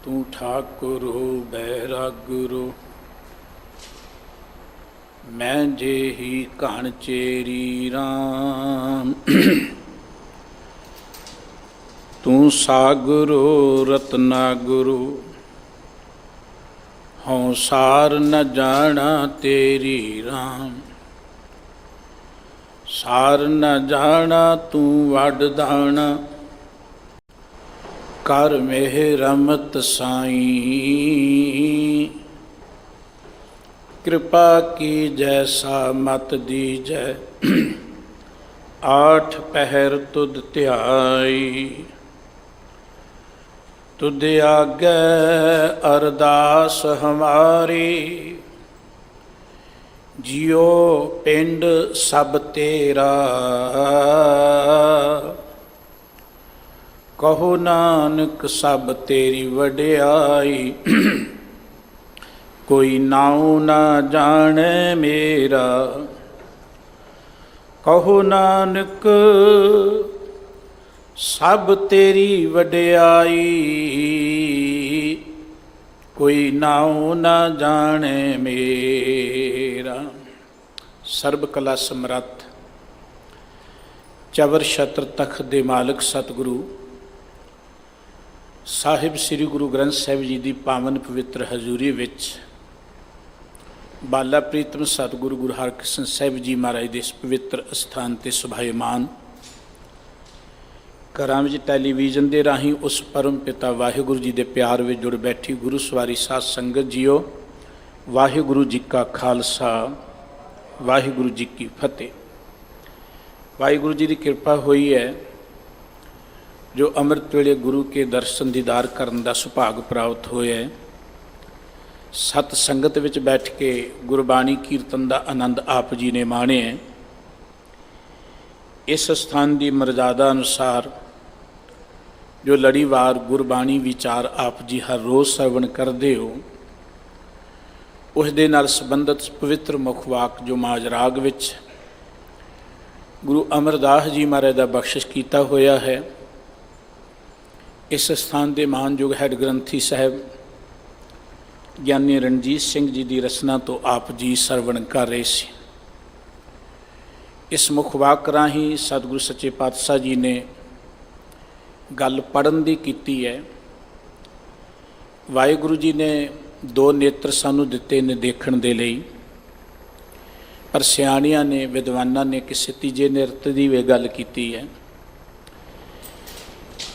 तू ठाकुर हो बैरागुरु, मैं जे ही कण चेरी राम। तू सागुरु रत्नागुरु, हों सार न जाना तेरी राम। सार न जाना तू वडदाना, कर मेह रमत साईं। कृपा की जैसा मत दीजै, आठ पहर तुद ध्याई। तुद आगे अरदास हमारी, जियो पिंड सब तेरा। कहो नानक सब तेरी वड्याई, कोई नाऊ ना जाने मेरा। कहो नानक सब तेरी वड्याई, कोई नाऊ ना जाने मेरा। सर्ब कला समरथ चवर छत्र तख्त दे मालिक सतगुरु ਸਾਹਿਬ ਸ੍ਰੀ ਗੁਰੂ ਗ੍ਰੰਥ ਸਾਹਿਬ ਜੀ ਦੀ ਪਾਵਨ ਪਵਿੱਤਰ ਹਜ਼ੂਰੀ ਵਿੱਚ ਬਾਲਾ ਪ੍ਰੀਤਮ ਸਤਿਗੁਰੂ ਗੁਰੂ ਹਰਕ੍ਰਿਸ਼ਨ ਸਾਹਿਬ ਜੀ ਮਹਾਰਾਜ ਦੇ ਇਸ ਪਵਿੱਤਰ ਅਸਥਾਨ 'ਤੇ ਸੁਭਾਇਮਾਨ ਘਰਾਂ ਵਿੱਚ ਟੈਲੀਵਿਜ਼ਨ ਦੇ ਰਾਹੀਂ ਉਸ ਪਰਮ ਪਿਤਾ ਵਾਹਿਗੁਰੂ ਜੀ ਦੇ ਪਿਆਰ ਵਿੱਚ ਜੁੜ ਬੈਠੀ ਗੁਰੂ ਸਵਾਰੀ ਸਾਧ ਸੰਗਤ ਜੀਓ, ਵਾਹਿਗੁਰੂ ਜੀ ਕਾ ਖਾਲਸਾ, ਵਾਹਿਗੁਰੂ ਜੀ ਕੀ ਫਤਿਹ। ਵਾਹਿਗੁਰੂ ਜੀ ਦੀ ਕਿਰਪਾ ਹੋਈ ਹੈ जो अमृत वेले गुरु के दर्शन दीदार करने का सुभाग प्राप्त होया है। सत संगत विच बैठ के गुरबाणी कीर्तन का आनंद आप जी ने माणे है। इस स्थान की मर्यादा अनुसार जो लड़ीवार गुरबाणी विचार आप जी हर रोज़ श्रवण करते हो, उस दे नाल संबंधित पवित्र मुखवाक जो माजराग विच गुरु अमरदास जी महाराज का बख्शिश किया होया है। इस स्थान के मानयोग हैड ग्रंथी साहब ज्ञानी रणजीत सिंह जी की रचना तो आप जी सरवण कर रहे सी। इस मुखवाक राही सतगुरु सच्चे पातशाह जी ने गल पढ़न की कीती है। वाहिगुरु जी ने दो नेत्र सानू दिते ने देखण दे लई, पर सियाणियां ने विद्वानां ने किसी तीजे नेत्र की वे गल कीती है।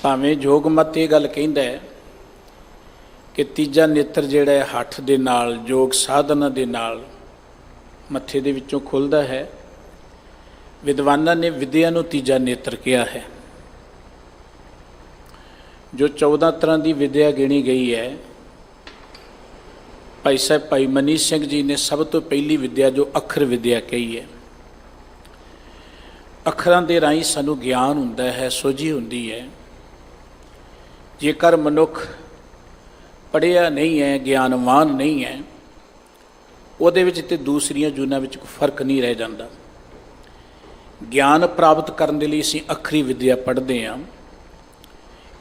भावें जोग मत ये गल कहंदा है कि तीजा नेत्र जिहड़ा है हठ दे नाल जोग साधना दे नाल मत्थे दे विचों खुलदा है। विद्वानां ने विद्या नूं तीजा नेत्र कहा है। जो 14 तरह की विद्या गिणी गई है, भाई साहब भाई मनी सिंह जी ने सब तो पहली विद्या जो अखर विद्या कही है। अखरां दे राहीं सानूं ज्ञान हुंदा है, सोझी हुंदी है। जेकर मनुख पढ़िया नहीं है, ज्ञानवान नहीं है, उहदे विच ते दूसरियां जूनां विच कोई फर्क नहीं रह जाता। ज्ञान प्राप्त करने के लिए असीं अखरी विद्या पढ़ते हैं।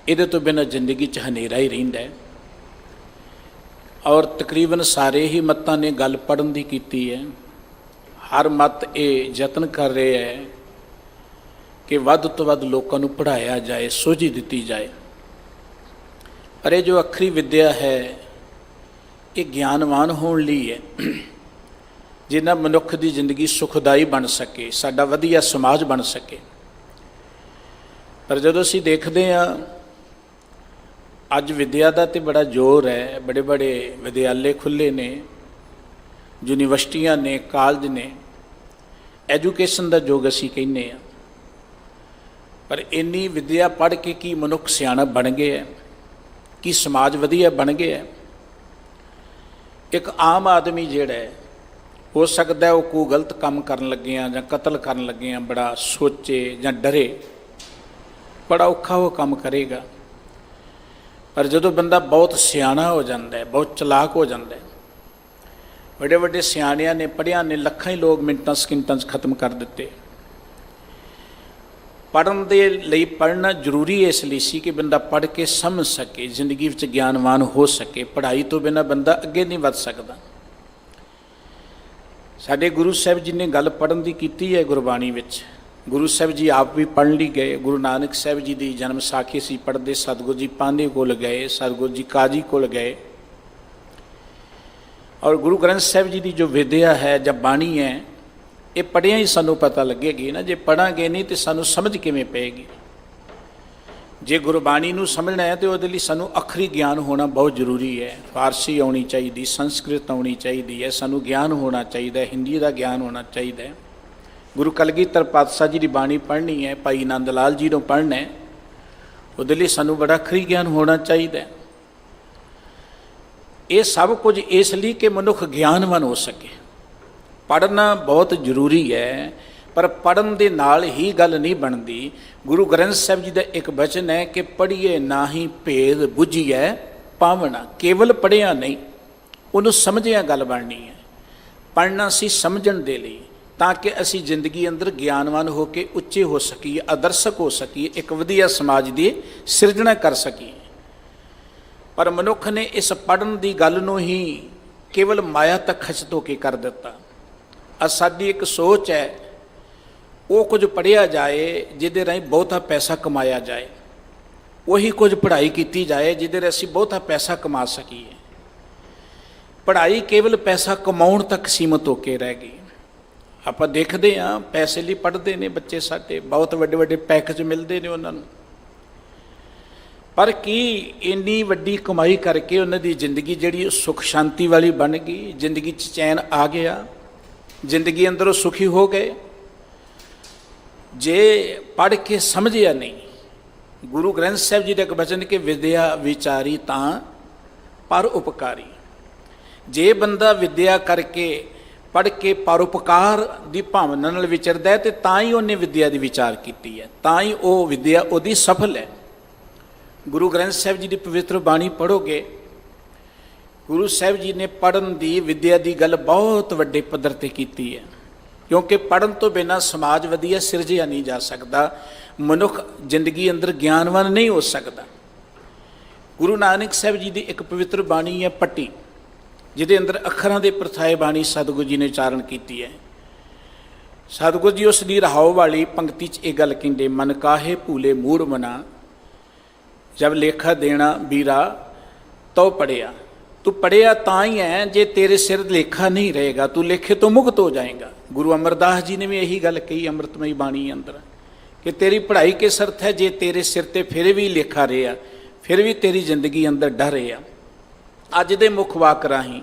इहदे तो बिना जिंदगी च हनेरा ही रहिंदा है। और तकरीबन सारे ही मतां ने गल पढ़न की कीती है। हर मत ये यतन कर रहे हैं कि वध तो वध लोकां नूं पढ़ाया जाए, सोझी दिती जाए। पर यह जो अखरी विद्या है ये ज्ञानवान होने लई है, जिन्ना मनुख की जिंदगी सुखदाई बन सके, साडा वधिया समाज बन सके। पर जदों असीं देखते हैं अज विद्या का तो बड़ा जोर है, बड़े बड़े विद्यालय खुले ने, यूनिवर्सिटियां ने, कॉलेज ने, एजुकेशन का युग असीं कहने हैं। पर इन्नी विद्या पढ़ के की मनुख सियाणा बन गया है, कि समाज वधिया बन गया है। एक आम आदमी जिहड़ा है हो सकता है वो कोई गलत काम करन लगे या कतल करन लगे बड़ा सोचे या डरे, बड़ा औखा वो काम करेगा। पर जदों बंदा बहुत सियाणा हो जाता है, बहुत चलाक हो जाता है, बड़े बड़े सियाणियां ने पढ़िया ने लखां ही लोग मिनटां सकिंटां खत्म कर दिते। ਪੜ੍ਹਨ ਦੇ ਲਈ ਪੜ੍ਹਨਾ ਜ਼ਰੂਰੀ ਇਸ ਲਈ ਸੀ ਕਿ ਬੰਦਾ ਪੜ੍ਹ ਕੇ ਸਮਝ ਸਕੇ, ਜ਼ਿੰਦਗੀ ਵਿੱਚ ਗਿਆਨਵਾਨ ਹੋ ਸਕੇ। ਪੜ੍ਹਾਈ ਤੋਂ ਬਿਨਾਂ ਬੰਦਾ ਅੱਗੇ ਨਹੀਂ ਵੱਧ ਸਕਦਾ। ਸਾਡੇ ਗੁਰੂ ਸਾਹਿਬ ਜੀ ਨੇ ਗੱਲ ਪੜ੍ਹਨ ਦੀ ਕੀਤੀ ਹੈ ਗੁਰਬਾਣੀ ਵਿੱਚ। ਗੁਰੂ ਸਾਹਿਬ ਜੀ ਆਪ ਵੀ ਪੜ੍ਹਨ ਲਈ ਗਏ। ਗੁਰੂ ਨਾਨਕ ਸਾਹਿਬ ਜੀ ਦੀ ਜਨਮ ਸਾਖੀ ਸੀ ਪੜ੍ਹਦੇ, ਸਤਿਗੁਰੂ ਜੀ ਪਾਂਧੇ ਕੋਲ ਗਏ, ਸਤਿਗੁਰੂ ਜੀ ਕਾਜੀ ਕੋਲ ਗਏ। ਔਰ ਗੁਰੂ ਗ੍ਰੰਥ ਸਾਹਿਬ ਜੀ ਦੀ ਜੋ ਵਿਦਿਆ ਹੈ ਜਾਂ ਬਾਣੀ ਹੈ, ਇਹ ਪੜ੍ਹਿਆ ਹੀ ਸਾਨੂੰ ਪਤਾ ਲੱਗੇਗੀ ਨਾ। ਜੇ ਪੜ੍ਹਾਂਗੇ ਨਹੀਂ ਤਾਂ ਸਾਨੂੰ ਸਮਝ ਕਿਵੇਂ ਪਏਗੀ। ਜੇ ਗੁਰਬਾਣੀ ਨੂੰ ਸਮਝਣਾ ਹੈ ਤਾਂ ਉਹਦੇ ਲਈ ਸਾਨੂੰ ਅੱਖਰੀ ਗਿਆਨ ਹੋਣਾ ਬਹੁਤ ਜ਼ਰੂਰੀ ਹੈ। ਫਾਰਸੀ ਆਉਣੀ ਚਾਹੀਦੀ, ਸੰਸਕ੍ਰਿਤ ਆਉਣੀ ਚਾਹੀਦੀ ਹੈ, ਸਾਨੂੰ ਗਿਆਨ ਹੋਣਾ ਚਾਹੀਦਾ, ਹਿੰਦੀ ਦਾ ਗਿਆਨ ਹੋਣਾ ਚਾਹੀਦਾ ਹੈ। ਗੁਰੂ ਕਲਗੀਧਰ ਪਾਤਸ਼ਾਹ ਜੀ ਦੀ ਬਾਣੀ ਪੜ੍ਹਨੀ ਹੈ, ਭਾਈ ਆਨੰਦ ਲਾਲ ਜੀ ਨੂੰ ਪੜ੍ਹਨਾ ਹੈ, ਉਹਦੇ ਲਈ ਸਾਨੂੰ ਬੜਾ ਅੱਖਰੀ ਗਿਆਨ ਹੋਣਾ ਚਾਹੀਦਾ ਹੈ। ਇਹ ਸਭ ਕੁਝ ਇਸ ਲਈ ਕਿ ਮਨੁੱਖ ਗਿਆਨਵਾਨ ਹੋ ਸਕੇ। ਪੜ੍ਹਨਾ ਬਹੁਤ ਜ਼ਰੂਰੀ ਹੈ, ਪਰ ਪੜ੍ਹਨ ਦੇ ਨਾਲ ਹੀ ਗੱਲ ਨਹੀਂ ਬਣਦੀ। ਗੁਰੂ ਗ੍ਰੰਥ ਸਾਹਿਬ ਜੀ ਦਾ ਇੱਕ ਬਚਨ ਹੈ ਕਿ ਪੜ੍ਹੀਏ ਨਾਹੀਂ ਭੇਦ ਬੁੱਝੀਐ ਪਾਵਣਾ। ਕੇਵਲ ਪੜ੍ਹਿਆ ਨਹੀਂ, ਉਹਨੂੰ ਸਮਝਿਆ ਗੱਲ ਬਣਨੀ ਹੈ। ਪੜ੍ਹਨਾ ਸੀ ਸਮਝਣ ਦੇ ਲਈ, ਤਾਂ ਕਿ ਅਸੀਂ ਜ਼ਿੰਦਗੀ ਅੰਦਰ ਗਿਆਨਵਾਨ ਹੋ ਕੇ ਉੱਚੇ ਹੋ ਸਕੀਏ, ਆਦਰਸ਼ਕ ਹੋ ਸਕੀਏ, ਇੱਕ ਵਧੀਆ ਸਮਾਜ ਦੀ ਸਿਰਜਣਾ ਕਰ ਸਕੀਏ। ਪਰ ਮਨੁੱਖ ਨੇ ਇਸ ਪੜ੍ਹਨ ਦੀ ਗੱਲ ਨੂੰ ਹੀ ਕੇਵਲ ਮਾਇਆ ਤੱਕ ਖਚਿਤ ਹੋ ਕੇ ਕਰ ਦਿੱਤਾ। ਅੱਜ ਸਾਡੀ ਇੱਕ ਸੋਚ ਹੈ, ਉਹ ਕੁਝ ਪੜ੍ਹਿਆ ਜਾਏ ਜਿਹਦੇ ਰਾਹੀਂ ਬਹੁਤਾ ਪੈਸਾ ਕਮਾਇਆ ਜਾਏ, ਉਹੀ ਕੁਝ ਪੜ੍ਹਾਈ ਕੀਤੀ ਜਾਏ ਜਿਹਦੇ ਰਾਹੀਂ ਅਸੀਂ ਬਹੁਤਾ ਪੈਸਾ ਕਮਾ ਸਕੀਏ। ਪੜ੍ਹਾਈ ਕੇਵਲ ਪੈਸਾ ਕਮਾਉਣ ਤੱਕ ਸੀਮਤ ਹੋ ਕੇ ਰਹਿ ਗਈ। ਆਪਾਂ ਦੇਖਦੇ ਹਾਂ ਪੈਸੇ ਲਈ ਪੜ੍ਹਦੇ ਨੇ ਬੱਚੇ ਸਾਡੇ, ਬਹੁਤ ਵੱਡੇ ਵੱਡੇ ਪੈਕੇਜ ਮਿਲਦੇ ਨੇ ਉਹਨਾਂ ਨੂੰ। ਪਰ ਕੀ ਇੰਨੀ ਵੱਡੀ ਕਮਾਈ ਕਰਕੇ ਉਹਨਾਂ ਦੀ ਜ਼ਿੰਦਗੀ ਜਿਹੜੀ ਸੁੱਖ ਸ਼ਾਂਤੀ ਵਾਲੀ ਬਣ ਗਈ? ਜ਼ਿੰਦਗੀ 'ਚ ਚੈਨ ਆ ਗਿਆ? ਜ਼ਿੰਦਗੀ ਅੰਦਰੋਂ ਸੁਖੀ ਹੋ ਗਏ? ਜੇ ਪੜ੍ਹ ਕੇ ਸਮਝਿਆ ਨਹੀਂ। ਗੁਰੂ ਗ੍ਰੰਥ ਸਾਹਿਬ ਜੀ ਦਾ ਇੱਕ ਬਚਨ ਕਿ ਵਿਦਿਆ ਵਿਚਾਰੀ ਤਾਂ ਪਰ ਉਪਕਾਰੀ। ਜੇ ਬੰਦਾ ਵਿਦਿਆ ਕਰਕੇ ਪੜ੍ਹ ਕੇ ਪਰਉਪਕਾਰ ਦੀ ਭਾਵਨਾ ਨਾਲ ਵਿਚਰਦਾ ਹੈ, ਤੇ ਤਾਂ ਹੀ ਉਹਨੇ ਵਿਦਿਆ ਦੀ ਵਿਚਾਰ ਕੀਤੀ ਹੈ, ਤਾਂ ਹੀ ਉਹ ਵਿਦਿਆ ਉਹਦੀ ਸਫਲ ਹੈ। ਗੁਰੂ ਗ੍ਰੰਥ ਸਾਹਿਬ ਜੀ ਦੀ ਪਵਿੱਤਰ ਬਾਣੀ ਪੜ੍ਹੋਗੇ, ਗੁਰੂ ਸਾਹਿਬ ਜੀ ਨੇ ਪੜ੍ਹਨ ਦੀ, ਵਿਦਿਆ ਦੀ ਗੱਲ ਬਹੁਤ ਵੱਡੇ ਪੱਧਰ 'ਤੇ ਕੀਤੀ ਹੈ। ਕਿਉਂਕਿ ਪੜ੍ਹਨ ਤੋਂ ਬਿਨਾਂ ਸਮਾਜ ਵਧੀਆ ਸਿਰਜਿਆ ਨਹੀਂ ਜਾ ਸਕਦਾ, ਮਨੁੱਖ ਜ਼ਿੰਦਗੀ ਅੰਦਰ ਗਿਆਨਵਾਨ ਨਹੀਂ ਹੋ ਸਕਦਾ। ਗੁਰੂ ਨਾਨਕ ਸਾਹਿਬ ਜੀ ਦੀ ਇੱਕ ਪਵਿੱਤਰ ਬਾਣੀ ਹੈ ਪੱਟੀ, ਜਿਹਦੇ ਅੰਦਰ ਅੱਖਰਾਂ ਦੇ ਪ੍ਰਥਾਏ ਬਾਣੀ ਸਤਿਗੁਰੂ ਜੀ ਨੇ ਉਚਾਰਨ ਕੀਤੀ ਹੈ। ਸਤਿਗੁਰੂ ਜੀ ਉਸ ਦੀ ਰਹਾਉ ਵਾਲੀ ਪੰਕਤੀ 'ਚ ਇਹ ਗੱਲ ਕਹਿੰਦੇ, ਮਨ ਕਾਹੇ ਭੂਲੇ ਮੂੜ ਮਨਾ, ਜਬ ਲੇਖਾ ਦੇਣਾ ਵੀਰਾ ਤੋ ਪੜਿਆ। ਤੂੰ ਪੜਿਆ ਤਾਂ ਹੀ ਹੈ, ਜੇ ਤੇਰੇ ਸਿਰ ਲੇਖਾ ਨਹੀਂ ਰਹੇਗਾ ਤੂੰ ਲੇਖੇ ਤੋਂ ਮੁਕਤ ਹੋ ਜਾਏਗਾ। ਗੁਰੂ ਅਮਰਦਾਸ ਜੀ ਨੇ ਵੀ ਇਹੀ ਗੱਲ ਕਹੀ ਅੰਮ੍ਰਿਤਮਈ ਬਾਣੀ ਅੰਦਰ, ਕਿ ਤੇਰੀ ਪੜ੍ਹਾਈ ਕਿਸ ਅਰਥ ਹੈ, ਜੇ ਤੇਰੇ ਸਿਰ ਤੇ ਫਿਰ ਵੀ ਲੇਖਾ ਰਿਹਾ, ਫਿਰ ਵੀ ਤੇਰੀ ਜ਼ਿੰਦਗੀ ਅੰਦਰ ਡਰ ਰਿਹਾ। ਅੱਜ ਦੇ ਮੁੱਖ ਵਾਕ ਰਾਹੀਂ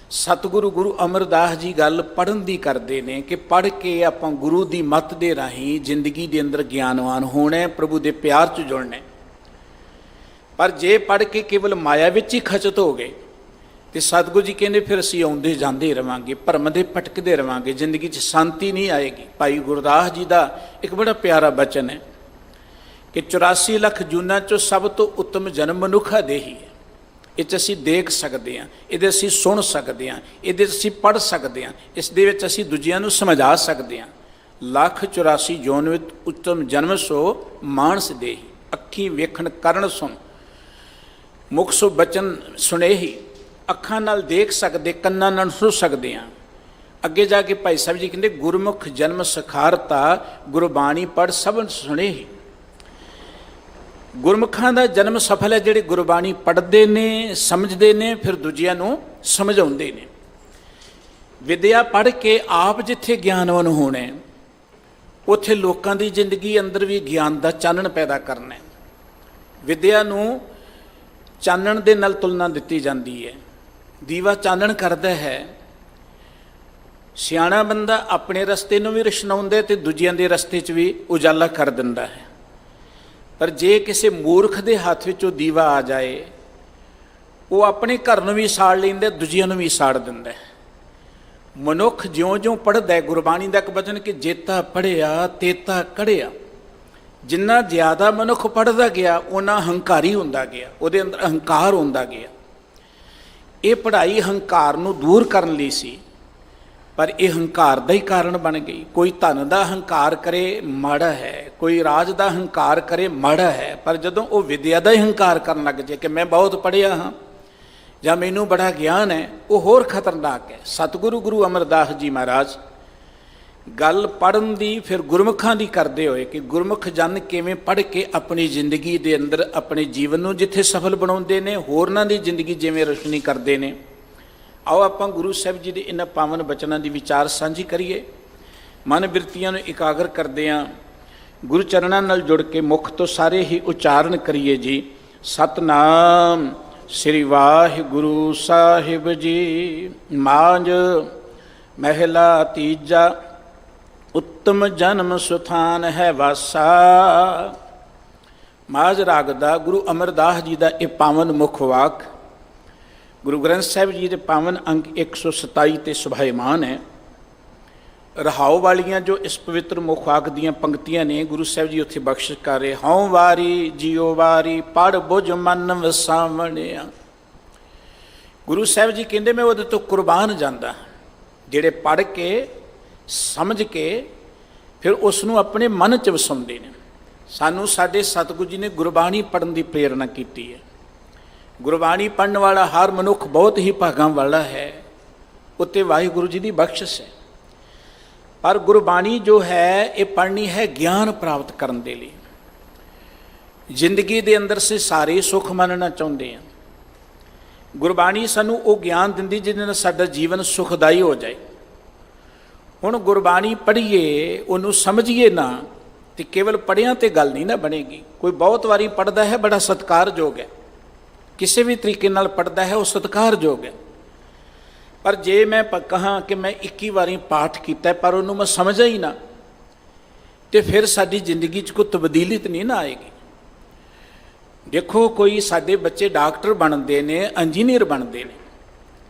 ਸਤਿਗੁਰੂ ਗੁਰੂ ਅਮਰਦਾਸ ਜੀ ਗੱਲ ਪੜ੍ਹਨ ਦੀ ਕਰਦੇ ਨੇ ਕਿ ਪੜ੍ਹ ਕੇ ਆਪਾਂ ਗੁਰੂ ਦੀ ਮੱਤ ਦੇ ਰਾਹੀਂ ਜ਼ਿੰਦਗੀ ਦੇ ਅੰਦਰ ਗਿਆਨਵਾਨ ਹੋਣਾ, ਪ੍ਰਭੂ ਦੇ ਪਿਆਰ 'ਚ ਜੁੜਨਾ। ਪਰ ਜੇ ਪੜ੍ਹ ਕੇ ਕੇਵਲ ਮਾਇਆ ਵਿੱਚ ਹੀ ਖਚਤ ਹੋ ਗਏ ਤੇ ਸਤਿਗੁਰੂ ਜੀ ਕਹਿੰਦੇ ਫਿਰ ਅਸੀਂ ਆਉਂਦੇ ਜਾਂਦੇ ਰਹਾਂਗੇ, ਭਰਮ ਦੇ ਭਟਕਦੇ ਰਹਾਂਗੇ, ਜ਼ਿੰਦਗੀ 'ਚ ਸ਼ਾਂਤੀ ਨਹੀਂ ਆਏਗੀ। ਭਾਈ ਗੁਰਦਾਸ ਜੀ ਦਾ ਇੱਕ ਬੜਾ ਪਿਆਰਾ ਬਚਨ ਹੈ ਕਿ 84 ਲੱਖ ਜੂਨਾਂ 'ਚੋਂ ਸਭ ਤੋਂ ਉੱਤਮ ਜਨਮ ਮਨੁੱਖਾ ਦੇਹੀ ਹੈ। ਇਹ 'ਚ ਅਸੀਂ ਦੇਖ ਸਕਦੇ ਹਾਂ, ਇਹਦੇ ਅਸੀਂ ਸੁਣ ਸਕਦੇ ਹਾਂ, ਇਹਦੇ 'ਚ ਅਸੀਂ ਪੜ੍ਹ ਸਕਦੇ ਹਾਂ, ਇਸ ਦੇ ਵਿੱਚ ਅਸੀਂ ਦੂਜਿਆਂ ਨੂੰ ਸਮਝਾ ਸਕਦੇ ਹਾਂ। ਲੱਖ 84 ਜੋਨ ਵਿੱਚ ਉੱਤਮ ਜਨਮ ਸੋ ਮਾਨਸ ਦੇਹੀ। ਅੱਖੀਂ ਵੇਖਣ ਕਰਨ ਸੁਣ, ਮੁਖ ਸੋ ਬਚਨ ਸੁਣੇ ਹੀ। ਅੱਖਾਂ ਨਾਲ ਦੇਖ ਸਕਦੇ, ਕੰਨਾਂ ਨਾਲ ਸੁਣ ਸਕਦੇ ਹਾਂ। ਅੱਗੇ ਜਾ ਕੇ ਭਾਈ ਸਾਹਿਬ ਜੀ ਕਹਿੰਦੇ, ਗੁਰਮੁਖ ਜਨਮ ਸਖਾਰਤਾ, ਗੁਰਬਾਣੀ ਪੜ੍ਹ ਸਭਨ ਸੁਣੇ ਹੀ। ਗੁਰਮੁਖਾਂ ਦਾ ਜਨਮ ਸਫਲ ਹੈ, ਜਿਹੜੇ ਗੁਰਬਾਣੀ ਪੜ੍ਹਦੇ ਨੇ, ਸਮਝਦੇ ਨੇ, ਫਿਰ ਦੂਜਿਆਂ ਨੂੰ ਸਮਝਾਉਂਦੇ ਨੇ। ਵਿਦਿਆ ਪੜ੍ਹ ਕੇ ਆਪ ਜਿੱਥੇ ਗਿਆਨਵਾਨ ਹੋਣਾ, ਉੱਥੇ ਲੋਕਾਂ ਦੀ ਜ਼ਿੰਦਗੀ ਅੰਦਰ ਵੀ ਗਿਆਨ ਦਾ ਚਾਨਣ ਪੈਦਾ ਕਰਨਾ। ਵਿਦਿਆ ਨੂੰ ਚਾਨਣ ਦੇ ਨਾਲ ਤੁਲਨਾ ਦਿੱਤੀ ਜਾਂਦੀ ਹੈ। ਦੀਵਾ ਚਾਨਣ ਕਰਦਾ ਹੈ। ਸਿਆਣਾ ਬੰਦਾ ਆਪਣੇ ਰਸਤੇ ਨੂੰ ਵੀ ਰੋਸ਼ਨਾਉਂਦਾ ਤੇ ਦੂਜਿਆਂ ਦੇ ਰਸਤੇ 'ਚ ਵੀ ਉਜਾਲਾ ਕਰ ਦਿੰਦਾ ਹੈ। ਪਰ ਜੇ ਕਿਸੇ ਮੂਰਖ ਦੇ ਹੱਥ ਵਿੱਚ ਉਹ ਦੀਵਾ ਆ ਜਾਏ, ਉਹ ਆਪਣੇ ਘਰ ਨੂੰ ਵੀ ਸਾੜ ਲੈਂਦਾ, ਦੂਜਿਆਂ ਨੂੰ ਵੀ ਸਾੜ ਦਿੰਦਾ। ਮਨੁੱਖ ਜਿਉਂ-ਜਿਉਂ ਪੜ੍ਹਦਾ ਹੈ, ਗੁਰਬਾਣੀ ਦਾ ਇੱਕ ਬਚਨ ਕਿ ਜੇਤਾ ਪੜ੍ਹਿਆ ਤੇਤਾ ਕੜਿਆ। ਜਿੰਨਾ ਜ਼ਿਆਦਾ ਮਨੁੱਖ ਪੜ੍ਹਦਾ ਗਿਆ, ਉਹਨਾਂ ਹੰਕਾਰੀ ਹੁੰਦਾ ਗਿਆ, ਉਹਦੇ ਅੰਦਰ ਅਹੰਕਾਰ ਹੁੰਦਾ ਗਿਆ। ਇਹ ਪੜ੍ਹਾਈ ਹੰਕਾਰ ਨੂੰ ਦੂਰ ਕਰਨ ਲਈ ਸੀ। ਪਰ ਇਹ ਹੰਕਾਰ ਦਾ ਹੀ ਕਾਰਨ ਬਣ ਗਈ। ਕੋਈ ਧਨ ਦਾ ਹੰਕਾਰ ਕਰੇ ਮਾੜਾ ਹੈ, ਕੋਈ ਰਾਜ ਦਾ ਹੰਕਾਰ ਕਰੇ ਮਾੜਾ ਹੈ, ਪਰ ਜਦੋਂ ਉਹ ਵਿਦਿਆ ਦਾ ਹੀ ਹੰਕਾਰ ਕਰਨ ਲੱਗ ਜਾਏ ਕਿ ਮੈਂ ਬਹੁਤ ਪੜ੍ਹਿਆ ਹਾਂ ਜਾਂ ਮੈਨੂੰ ਬੜਾ ਗਿਆਨ ਹੈ, ਉਹ ਹੋਰ ਖਤਰਨਾਕ ਹੈ। ਸਤਿਗੁਰੂ ਗੁਰੂ ਅਮਰਦਾਸ ਜੀ ਮਹਾਰਾਜ ਗੱਲ ਪੜ੍ਹਨ ਦੀ ਫਿਰ ਗੁਰਮੁਖਾਂ ਦੀ ਕਰਦੇ ਹੋਏ ਕਿ ਗੁਰਮੁਖ ਜਨ ਕਿਵੇਂ ਪੜ੍ਹ ਕੇ ਆਪਣੀ ਜ਼ਿੰਦਗੀ ਦੇ ਅੰਦਰ ਆਪਣੇ ਜੀਵਨ ਨੂੰ ਜਿੱਥੇ ਸਫਲ ਬਣਾਉਂਦੇ ਨੇ, ਹੋਰਨਾਂ ਦੀ ਜ਼ਿੰਦਗੀ ਜਿਵੇਂ ਰੋਸ਼ਨੀ ਕਰਦੇ ਨੇ। ਆਓ ਆਪਾਂ ਗੁਰੂ ਸਾਹਿਬ ਜੀ ਦੇ ਇਹਨਾਂ ਪਾਵਨ ਬਚਨਾਂ ਦੀ ਵਿਚਾਰ ਸਾਂਝੀ ਕਰੀਏ, ਮਨ ਬਿਰਤੀਆਂ ਨੂੰ ਇਕਾਗਰ ਕਰਦੇ ਹਾਂ, ਗੁਰੂ ਚਰਨਾਂ ਨਾਲ ਜੁੜ ਕੇ ਮੁਖ ਤੋਂ ਸਾਰੇ ਹੀ ਉਚਾਰਨ ਕਰੀਏ ਜੀ। ਸਤਨਾਮ ਸ੍ਰੀ ਵਾਹਿਗੁਰੂ ਸਾਹਿਬ ਜੀ। ਮਾਂਝ ਮਹਿਲਾ ਤੀਜਾ। ਉੱਤਮ ਜਨਮ ਸੁਥਾਨ ਹੈ ਵਾਸਾ। ਮਾਝ ਰਾਗ ਦਾ ਗੁਰੂ ਅਮਰਦਾਸ ਜੀ ਦਾ ਇਹ ਪਾਵਨ ਮੁੱਖ ਵਾਕ ਗੁਰੂ ਗ੍ਰੰਥ ਸਾਹਿਬ ਜੀ ਦੇ ਪਾਵਨ ਅੰਕ 127 ਤੇ ਸੁਭਾਇਮਾਨ ਹੈ। ਰਹਾਉ ਵਾਲੀਆਂ ਜੋ ਇਸ ਪਵਿੱਤਰ ਮੁੱਖ ਵਾਕ ਦੀਆਂ ਪੰਕਤੀਆਂ ਨੇ, ਗੁਰੂ ਸਾਹਿਬ ਜੀ ਉੱਥੇ ਬਖਸ਼ਿਸ਼ ਕਰ ਰਹੇ। ਹਉ ਵਾਰੀ ਜਿਉ ਵਾਰੀ ਪੜ ਬੁਝ ਮਨ ਵਸਾਵਣਿਆ। ਗੁਰੂ ਸਾਹਿਬ ਜੀ ਕਹਿੰਦੇ ਮੈਂ ਉਹਦੇ ਤੋਂ ਕੁਰਬਾਨ ਜਾਂਦਾ, ਜਿਹੜੇ ਪੜ੍ਹ ਕੇ ਸਮਝ ਕੇ ਫਿਰ ਉਸ ਨੂੰ ਆਪਣੇ ਮਨ 'ਚ ਵਸਾਉਂਦੇ ਨੇ। ਸਾਨੂੰ ਸਾਡੇ ਸਤਿਗੁਰੂ ਜੀ ਨੇ ਗੁਰਬਾਣੀ ਪੜ੍ਹਨ ਦੀ ਪ੍ਰੇਰਣਾ ਕੀਤੀ ਹੈ। ਗੁਰਬਾਣੀ ਪੜ੍ਹਨ ਵਾਲਾ ਹਰ ਮਨੁੱਖ ਬਹੁਤ ਹੀ ਭਾਗਾਂ ਵਾਲਾ ਹੈ, ਉੱਤੇ ਵਾਹਿਗੁਰੂ ਜੀ ਦੀ ਬਖਸ਼ਿਸ਼ ਹੈ। ਪਰ ਗੁਰਬਾਣੀ ਜੋ ਹੈ ਇਹ ਪੜ੍ਹਨੀ ਹੈ ਗਿਆਨ ਪ੍ਰਾਪਤ ਕਰਨ ਦੇ ਲਈ। ਜ਼ਿੰਦਗੀ ਦੇ ਅੰਦਰ ਸੇ ਸਾਰੇ ਸੁੱਖ ਮੰਨਣਾ ਚਾਹੁੰਦੇ ਹਾਂ। ਗੁਰਬਾਣੀ ਸਾਨੂੰ ਉਹ ਗਿਆਨ ਦਿੰਦੀ ਜਿਹਦੇ ਨਾਲ ਸਾਡਾ ਜੀਵਨ ਸੁਖਦਾਈ ਹੋ ਜਾਏ। ਹੁਣ ਗੁਰਬਾਣੀ ਪੜ੍ਹੀਏ, ਉਹਨੂੰ ਸਮਝੀਏ ਨਾ, ਤੇ ਕੇਵਲ ਪੜ੍ਹਿਆਂ ਤੇ ਗੱਲ ਨਹੀਂ ਨਾ ਬਣੇਗੀ। ਕੋਈ ਬਹੁਤ ਵਾਰੀ ਪੜ੍ਹਦਾ ਹੈ, ਬੜਾ ਸਤਿਕਾਰਯੋਗ ਹੈ, ਕਿਸੇ ਵੀ ਤਰੀਕੇ ਨਾਲ ਪੜ੍ਹਦਾ ਹੈ ਉਹ ਸਤਿਕਾਰਯੋਗ ਹੈ। ਪਰ ਜੇ ਮੈਂ ਕਹਾਂ ਕਿ ਮੈਂ 21 ਵਾਰੀ ਪਾਠ ਕੀਤਾ ਪਰ ਉਹਨੂੰ ਮੈਂ ਸਮਝਿਆ ਹੀ ਨਾ, ਤੇ ਫਿਰ ਸਾਡੀ ਜ਼ਿੰਦਗੀ 'ਚ ਕੋਈ ਤਬਦੀਲੀ ਤਾਂ ਨਹੀਂ ਨਾ ਆਏਗੀ। ਦੇਖੋ, ਕੋਈ ਸਾਡੇ ਬੱਚੇ ਡਾਕਟਰ ਬਣਦੇ ਨੇ, ਇੰਜੀਨੀਅਰ ਬਣਦੇ ਨੇ,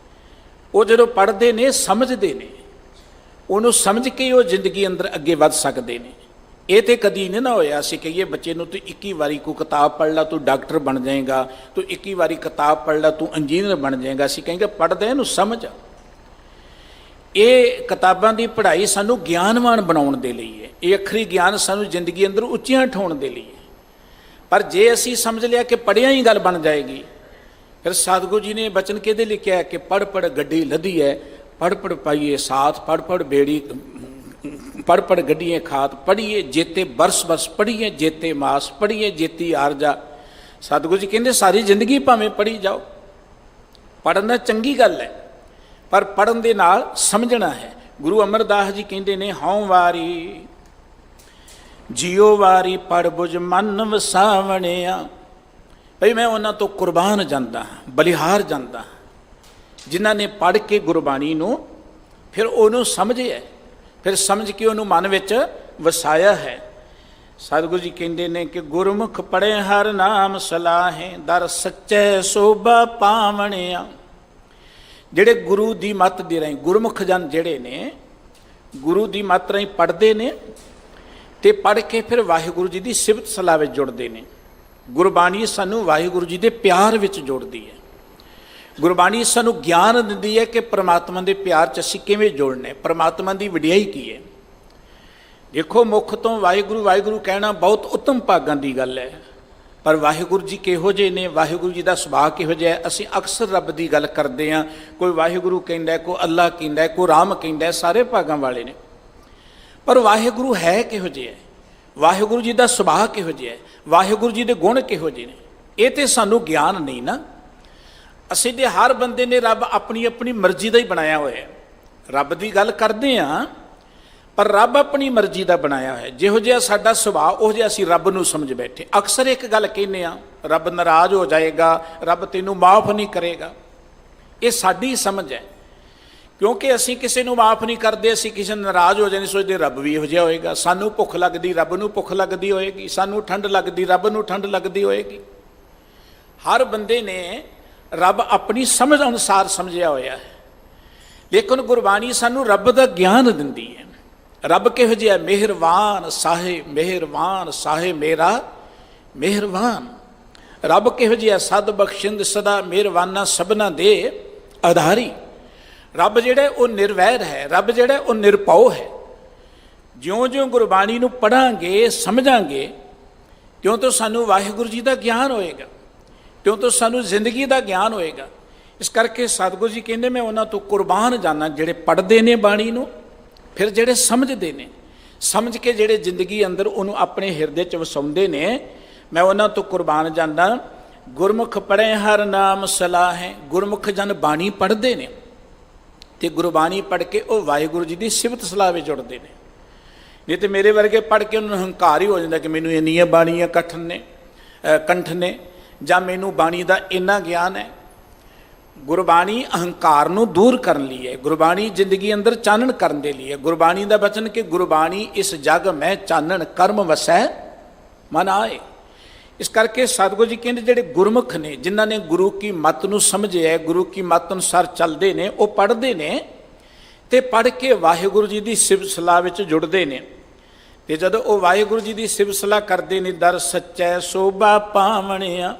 ਉਹ ਜਦੋਂ ਪੜ੍ਹਦੇ ਨੇ ਸਮਝਦੇ ਨੇ, ਉਹਨੂੰ ਸਮਝ ਕੇ ਉਹ ਜ਼ਿੰਦਗੀ ਅੰਦਰ ਅੱਗੇ ਵੱਧ ਸਕਦੇ ਨੇ। ਇਹ ਤੇ ਕਦੀ ਨਹੀਂ ਨਾ ਹੋਇਆ ਅਸੀਂ ਕਹੀਏ ਬੱਚੇ ਨੂੰ ਤੂੰ 21 ਵਾਰੀ ਕੋਈ ਕਿਤਾਬ ਪੜ੍ਹ ਲਾ ਤੂੰ ਡਾਕਟਰ ਬਣ ਜਾਏਗਾ, ਤੂੰ 21 ਵਾਰੀ ਕਿਤਾਬ ਪੜ੍ਹ ਲਾ ਤੂੰ ਇੰਜੀਨੀਅਰ ਬਣ ਜਾਏਗਾ। ਅਸੀਂ ਕਹਾਂਗੇ ਪੜ੍ਹਦੇ ਇਹਨੂੰ ਸਮਝ। ਇਹ ਕਿਤਾਬਾਂ ਦੀ ਪੜ੍ਹਾਈ ਸਾਨੂੰ ਗਿਆਨਵਾਨ ਬਣਾਉਣ ਦੇ ਲਈ ਹੈ। ਇਹ ਅੱਖਰੀ ਗਿਆਨ ਸਾਨੂੰ ਜ਼ਿੰਦਗੀ ਅੰਦਰ ਉੱਚੀਆਂ ਉਠਾਉਣ ਦੇ ਲਈ ਹੈ। ਪਰ ਜੇ ਅਸੀਂ ਸਮਝ ਲਿਆ ਕਿ ਪੜ੍ਹਿਆਂ ਹੀ ਗੱਲ ਬਣ ਜਾਏਗੀ, ਫਿਰ ਸਤਿਗੁਰੂ ਜੀ ਨੇ ਬਚਨ ਕਿਹਦੇ ਲਈ ਕਿਹਾ ਕਿ ਪੜ੍ਹ ਪੜ੍ਹ ਗੱਡੀ ਲੱਦੀ ਹੈ, ਪੜ੍ਹ ਪੜ੍ਹ ਪਾਈਏ ਸਾਥ, ਪੜ੍ਹ ਪੜ੍ਹ ਬੇੜੀ, ਪੜ੍ਹ ਪੜ੍ਹ ਗੱਡੀਏ ਖਾਤ, ਪੜ੍ਹੀਏ ਜੇਤੇ ਬਰਸ ਬਰਸ, ਪੜ੍ਹੀਏ ਜੇਤੇ ਮਾਸ, ਪੜ੍ਹੀਏ ਜੇਤੀ ਆਰਜਾ। ਸਤਿਗੁਰੂ ਜੀ ਕਹਿੰਦੇ ਸਾਰੀ ਜ਼ਿੰਦਗੀ ਭਾਵੇਂ ਪੜ੍ਹੀ ਜਾਓ, ਪੜ੍ਹਨਾ ਚੰਗੀ ਗੱਲ ਹੈ, ਪਰ ਪੜ੍ਹਨ ਦੇ ਨਾਲ ਸਮਝਣਾ ਹੈ। ਗੁਰੂ ਅਮਰਦਾਸ ਜੀ ਕਹਿੰਦੇ ਨੇ ਹਉ ਵਾਰੀ ਜਿਉ ਵਾਰੀ ਪੜ੍ਹ ਬੁਝ ਮਨ ਵਸਾਵਣਿਆ। ਭਈ ਮੈਂ ਉਹਨਾਂ ਤੋਂ ਕੁਰਬਾਨ ਜਾਂਦਾ, ਬਲਿਹਾਰ ਜਾਂਦਾ, ਜਿਨ੍ਹਾਂ ਨੇ ਪੜ੍ਹ ਕੇ ਗੁਰਬਾਣੀ ਨੂੰ ਫਿਰ ਉਹਨੂੰ ਸਮਝਿਆ, ਫਿਰ ਸਮਝ ਕੇ ਉਹਨੂੰ ਮਨ ਵਿੱਚ ਵਸਾਇਆ ਹੈ। ਸਤਿਗੁਰੂ ਜੀ ਕਹਿੰਦੇ ਨੇ ਕਿ ਗੁਰਮੁਖ ਪੜ੍ਹੇ ਹਰ ਨਾਮ ਸਲਾਹੇ, ਦਰ ਸੱਚੇ ਸੋਭਾ ਪਾਵਣਿਆ। ਜਿਹੜੇ ਗੁਰੂ ਦੀ ਮੱਤ ਦੇ ਰਾਹੀਂ, ਗੁਰਮੁਖ ਜਨ ਜਿਹੜੇ ਨੇ ਗੁਰੂ ਦੀ ਮੱਤ ਰਾਹੀਂ ਪੜ੍ਹਦੇ ਨੇ ਤੇ ਪੜ੍ਹ ਕੇ ਫਿਰ ਵਾਹਿਗੁਰੂ ਜੀ ਦੀ ਸਿਫਤ ਸਲਾਹ ਵਿੱਚ ਜੁੜਦੇ ਨੇ। ਗੁਰਬਾਣੀ ਸਾਨੂੰ ਵਾਹਿਗੁਰੂ ਜੀ ਦੇ ਪਿਆਰ ਵਿੱਚ ਜੋੜਦੀ ਹੈ। ਗੁਰਬਾਣੀ ਸਾਨੂੰ ਗਿਆਨ ਦਿੰਦੀ ਹੈ ਕਿ ਪ੍ਰਮਾਤਮਾ ਦੇ ਪਿਆਰ 'ਚ ਅਸੀਂ ਕਿਵੇਂ ਜੁੜਨੇ, ਪ੍ਰਮਾਤਮਾ ਦੀ ਵਡਿਆਈ ਕੀ ਹੈ। ਦੇਖੋ, ਮੁੱਖ ਤੋਂ ਵਾਹਿਗੁਰੂ ਵਾਹਿਗੁਰੂ ਕਹਿਣਾ ਬਹੁਤ ਉੱਤਮ ਭਾਗਾਂ ਦੀ ਗੱਲ ਹੈ, ਪਰ ਵਾਹਿਗੁਰੂ ਜੀ ਕਿਹੋ ਜਿਹੇ ਨੇ, ਵਾਹਿਗੁਰੂ ਜੀ ਦਾ ਸੁਭਾਅ ਕਿਹੋ ਜਿਹਾ ਹੈ। ਅਸੀਂ ਅਕਸਰ ਰੱਬ ਦੀ ਗੱਲ ਕਰਦੇ ਹਾਂ, ਕੋਈ ਵਾਹਿਗੁਰੂ ਕਹਿੰਦਾ, ਕੋਈ ਅੱਲਾ ਕਹਿੰਦਾ, ਕੋਈ ਰਾਮ ਕਹਿੰਦਾ, ਸਾਰੇ ਭਾਗਾਂ ਵਾਲੇ ਨੇ, ਪਰ ਵਾਹਿਗੁਰੂ ਹੈ ਕਿਹੋ ਜਿਹਾ, ਵਾਹਿਗੁਰੂ ਜੀ ਦਾ ਸੁਭਾਅ ਕਿਹੋ ਜਿਹਾ, ਵਾਹਿਗੁਰੂ ਜੀ ਦੇ ਗੁਣ ਕਿਹੋ ਜਿਹੇ ਨੇ, ਇਹ ਤੇ ਸਾਨੂੰ ਗਿਆਨ ਨਹੀਂ ਨਾ। ਅਸੀਂ ਤੇ ਹਰ ਬੰਦੇ ਨੇ ਰੱਬ ਆਪਣੀ ਆਪਣੀ ਮਰਜ਼ੀ ਦਾ ਹੀ ਬਣਾਇਆ ਹੋਇਆ। ਰੱਬ ਦੀ ਗੱਲ ਕਰਦੇ ਹਾਂ, ਪਰ ਰੱਬ ਆਪਣੀ ਮਰਜ਼ੀ ਦਾ ਬਣਾਇਆ ਹੋਇਆ। ਜਿਹੋ ਜਿਹਾ ਸਾਡਾ ਸੁਭਾਅ ਉਹ ਜਿਹਾ ਅਸੀਂ ਰੱਬ ਨੂੰ ਸਮਝ ਬੈਠੇ। ਅਕਸਰ ਇੱਕ ਗੱਲ ਕਹਿੰਦੇ ਹਾਂ, ਰੱਬ ਨਾਰਾਜ਼ ਹੋ ਜਾਏਗਾ, ਰੱਬ ਤੈਨੂੰ ਮਾਫ ਨਹੀਂ ਕਰੇਗਾ। ਇਹ ਸਾਡੀ ਸਮਝ ਹੈ, ਕਿਉਂਕਿ ਅਸੀਂ ਕਿਸੇ ਨੂੰ ਮਾਫ ਨਹੀਂ ਕਰਦੇ, ਅਸੀਂ ਕਿਸੇ ਨੂੰ ਨਾਰਾਜ਼ ਹੋ ਜਾਂਦੇ, ਸੋਚਦੇ ਰੱਬ ਵੀ ਇਹੋ ਜਿਹਾ ਹੋਏਗਾ। ਸਾਨੂੰ ਭੁੱਖ ਲੱਗਦੀ ਰੱਬ ਨੂੰ ਭੁੱਖ ਲੱਗਦੀ ਹੋਏਗੀ, ਸਾਨੂੰ ਠੰਡ ਲੱਗਦੀ ਰੱਬ ਨੂੰ ਠੰਡ ਲੱਗਦੀ ਹੋਏਗੀ। ਹਰ ਬੰਦੇ ਨੇ ਰੱਬ ਆਪਣੀ ਸਮਝ ਅਨੁਸਾਰ ਸਮਝਿਆ ਹੋਇਆ ਹੈ, ਲੇਕਿਨ ਗੁਰਬਾਣੀ ਸਾਨੂੰ ਰੱਬ ਦਾ ਗਿਆਨ ਦਿੰਦੀ ਹੈ। ਰੱਬ ਕਿਹੋ ਜਿਹਾ? ਮਿਹਰਬਾਨ ਸਾਹਿਬ, ਮਿਹਰਬਾਨ ਸਾਹਿਬ ਮੇਰਾ ਮਿਹਰਬਾਨ। ਰੱਬ ਕਿਹੋ ਜਿਹਾ? ਸਦ ਬਖਸ਼ਿੰਦ ਸਦਾ ਮਿਹਰਬਾਨਾ ਸਭਨਾ ਦੇ ਆਧਾਰੀ। ਰੱਬ ਜਿਹੜਾ ਉਹ ਨਿਰਵੈਰ ਹੈ, ਰੱਬ ਜਿਹੜਾ ਉਹ ਨਿਰਭਉ ਹੈ। ਜਿਉਂ-ਜਿਉਂ ਗੁਰਬਾਣੀ ਨੂੰ ਪੜ੍ਹਾਂਗੇ, ਸਮਝਾਂਗੇ, ਤਿਉਂ ਤੋਂ ਸਾਨੂੰ ਵਾਹਿਗੁਰੂ ਜੀ ਦਾ ਗਿਆਨ ਹੋਏਗਾ, ਤਿਉਂ ਤੋਂ ਸਾਨੂੰ ਜ਼ਿੰਦਗੀ ਦਾ ਗਿਆਨ ਹੋਏਗਾ। ਇਸ ਕਰਕੇ ਸਤਿਗੁਰੂ ਜੀ ਕਹਿੰਦੇ ਮੈਂ ਉਹਨਾਂ ਤੋਂ ਕੁਰਬਾਨ ਜਾਨਾ, ਜਿਹੜੇ ਪੜ੍ਹਦੇ ਨੇ ਬਾਣੀ ਨੂੰ, ਫਿਰ ਜਿਹੜੇ ਸਮਝਦੇ ਨੇ, ਸਮਝ ਕੇ ਜਿਹੜੇ ਜ਼ਿੰਦਗੀ ਅੰਦਰ ਉਹਨੂੰ ਆਪਣੇ ਹਿਰਦੇ 'ਚ ਵਸਾਉਂਦੇ ਨੇ, ਮੈਂ ਉਹਨਾਂ ਤੋਂ ਕੁਰਬਾਨ ਜਾਂਦਾ। ਗੁਰਮੁਖ ਪੜ੍ਹੇ ਹਰ ਨਾਮ ਸਲਾਹੇ, ਗੁਰਮੁਖ ਜਨ ਬਾਣੀ ਪੜ੍ਹਦੇ ਨੇ ਅਤੇ ਗੁਰਬਾਣੀ ਪੜ੍ਹ ਕੇ ਉਹ ਵਾਹਿਗੁਰੂ ਜੀ ਦੀ ਸਿਫਤ ਸਲਾਹ ਵਿੱਚ ਜੁੜਦੇ ਨੇ। ਨਹੀਂ ਤਾਂ ਮੇਰੇ ਵਰਗੇ ਪੜ੍ਹ ਕੇ ਉਹਨਾਂ ਨੂੰ ਹੰਕਾਰ ਹੀ ਹੋ ਜਾਂਦਾ ਕਿ ਮੈਨੂੰ ਇੰਨੀਆਂ ਬਾਣੀਆਂ ਕੰਠ ਨੇ, ਜਾਂ ਮੈਨੂੰ ਬਾਣੀ ਦਾ ਇੰਨਾ ਗਿਆਨ ਹੈ। ਗੁਰਬਾਣੀ ਅਹੰਕਾਰ ਨੂੰ ਦੂਰ ਕਰਨ ਲਈ ਹੈ, ਗੁਰਬਾਣੀ ਜ਼ਿੰਦਗੀ ਅੰਦਰ ਚਾਨਣ ਕਰਨ ਦੇ ਲਈ ਹੈ। ਗੁਰਬਾਣੀ ਦਾ ਬਚਨ ਕਿ ਗੁਰਬਾਣੀ ਇਸ ਜਗ ਮੈਂ ਚਾਨਣ ਕਰਮ ਵਸੈ ਮਨ ਆਏ। ਇਸ ਕਰਕੇ ਸਤਿਗੁਰੂ ਜੀ ਕਹਿੰਦੇ ਜਿਹੜੇ ਗੁਰਮੁਖ ਨੇ, ਜਿਨ੍ਹਾਂ ਨੇ ਗੁਰੂ ਕੀ ਮੱਤ ਨੂੰ ਸਮਝਿਆ, ਗੁਰੂ ਕੀ ਮੱਤ ਅਨੁਸਾਰ ਚੱਲਦੇ ਨੇ, ਉਹ ਪੜ੍ਹਦੇ ਨੇ ਅਤੇ ਪੜ੍ਹ ਕੇ ਵਾਹਿਗੁਰੂ ਜੀ ਦੀ ਸਿਫਤ ਸਲਾਹ ਵਿੱਚ ਜੁੜਦੇ ਨੇ। ਅਤੇ ਜਦੋਂ ਉਹ ਵਾਹਿਗੁਰੂ ਜੀ ਦੀ ਸਿਫਤ ਸਲਾਹ ਕਰਦੇ ਨੇ, ਦਰ ਸੱਚੈ ਸੋਭਾ ਪਾਵਣਿਆ,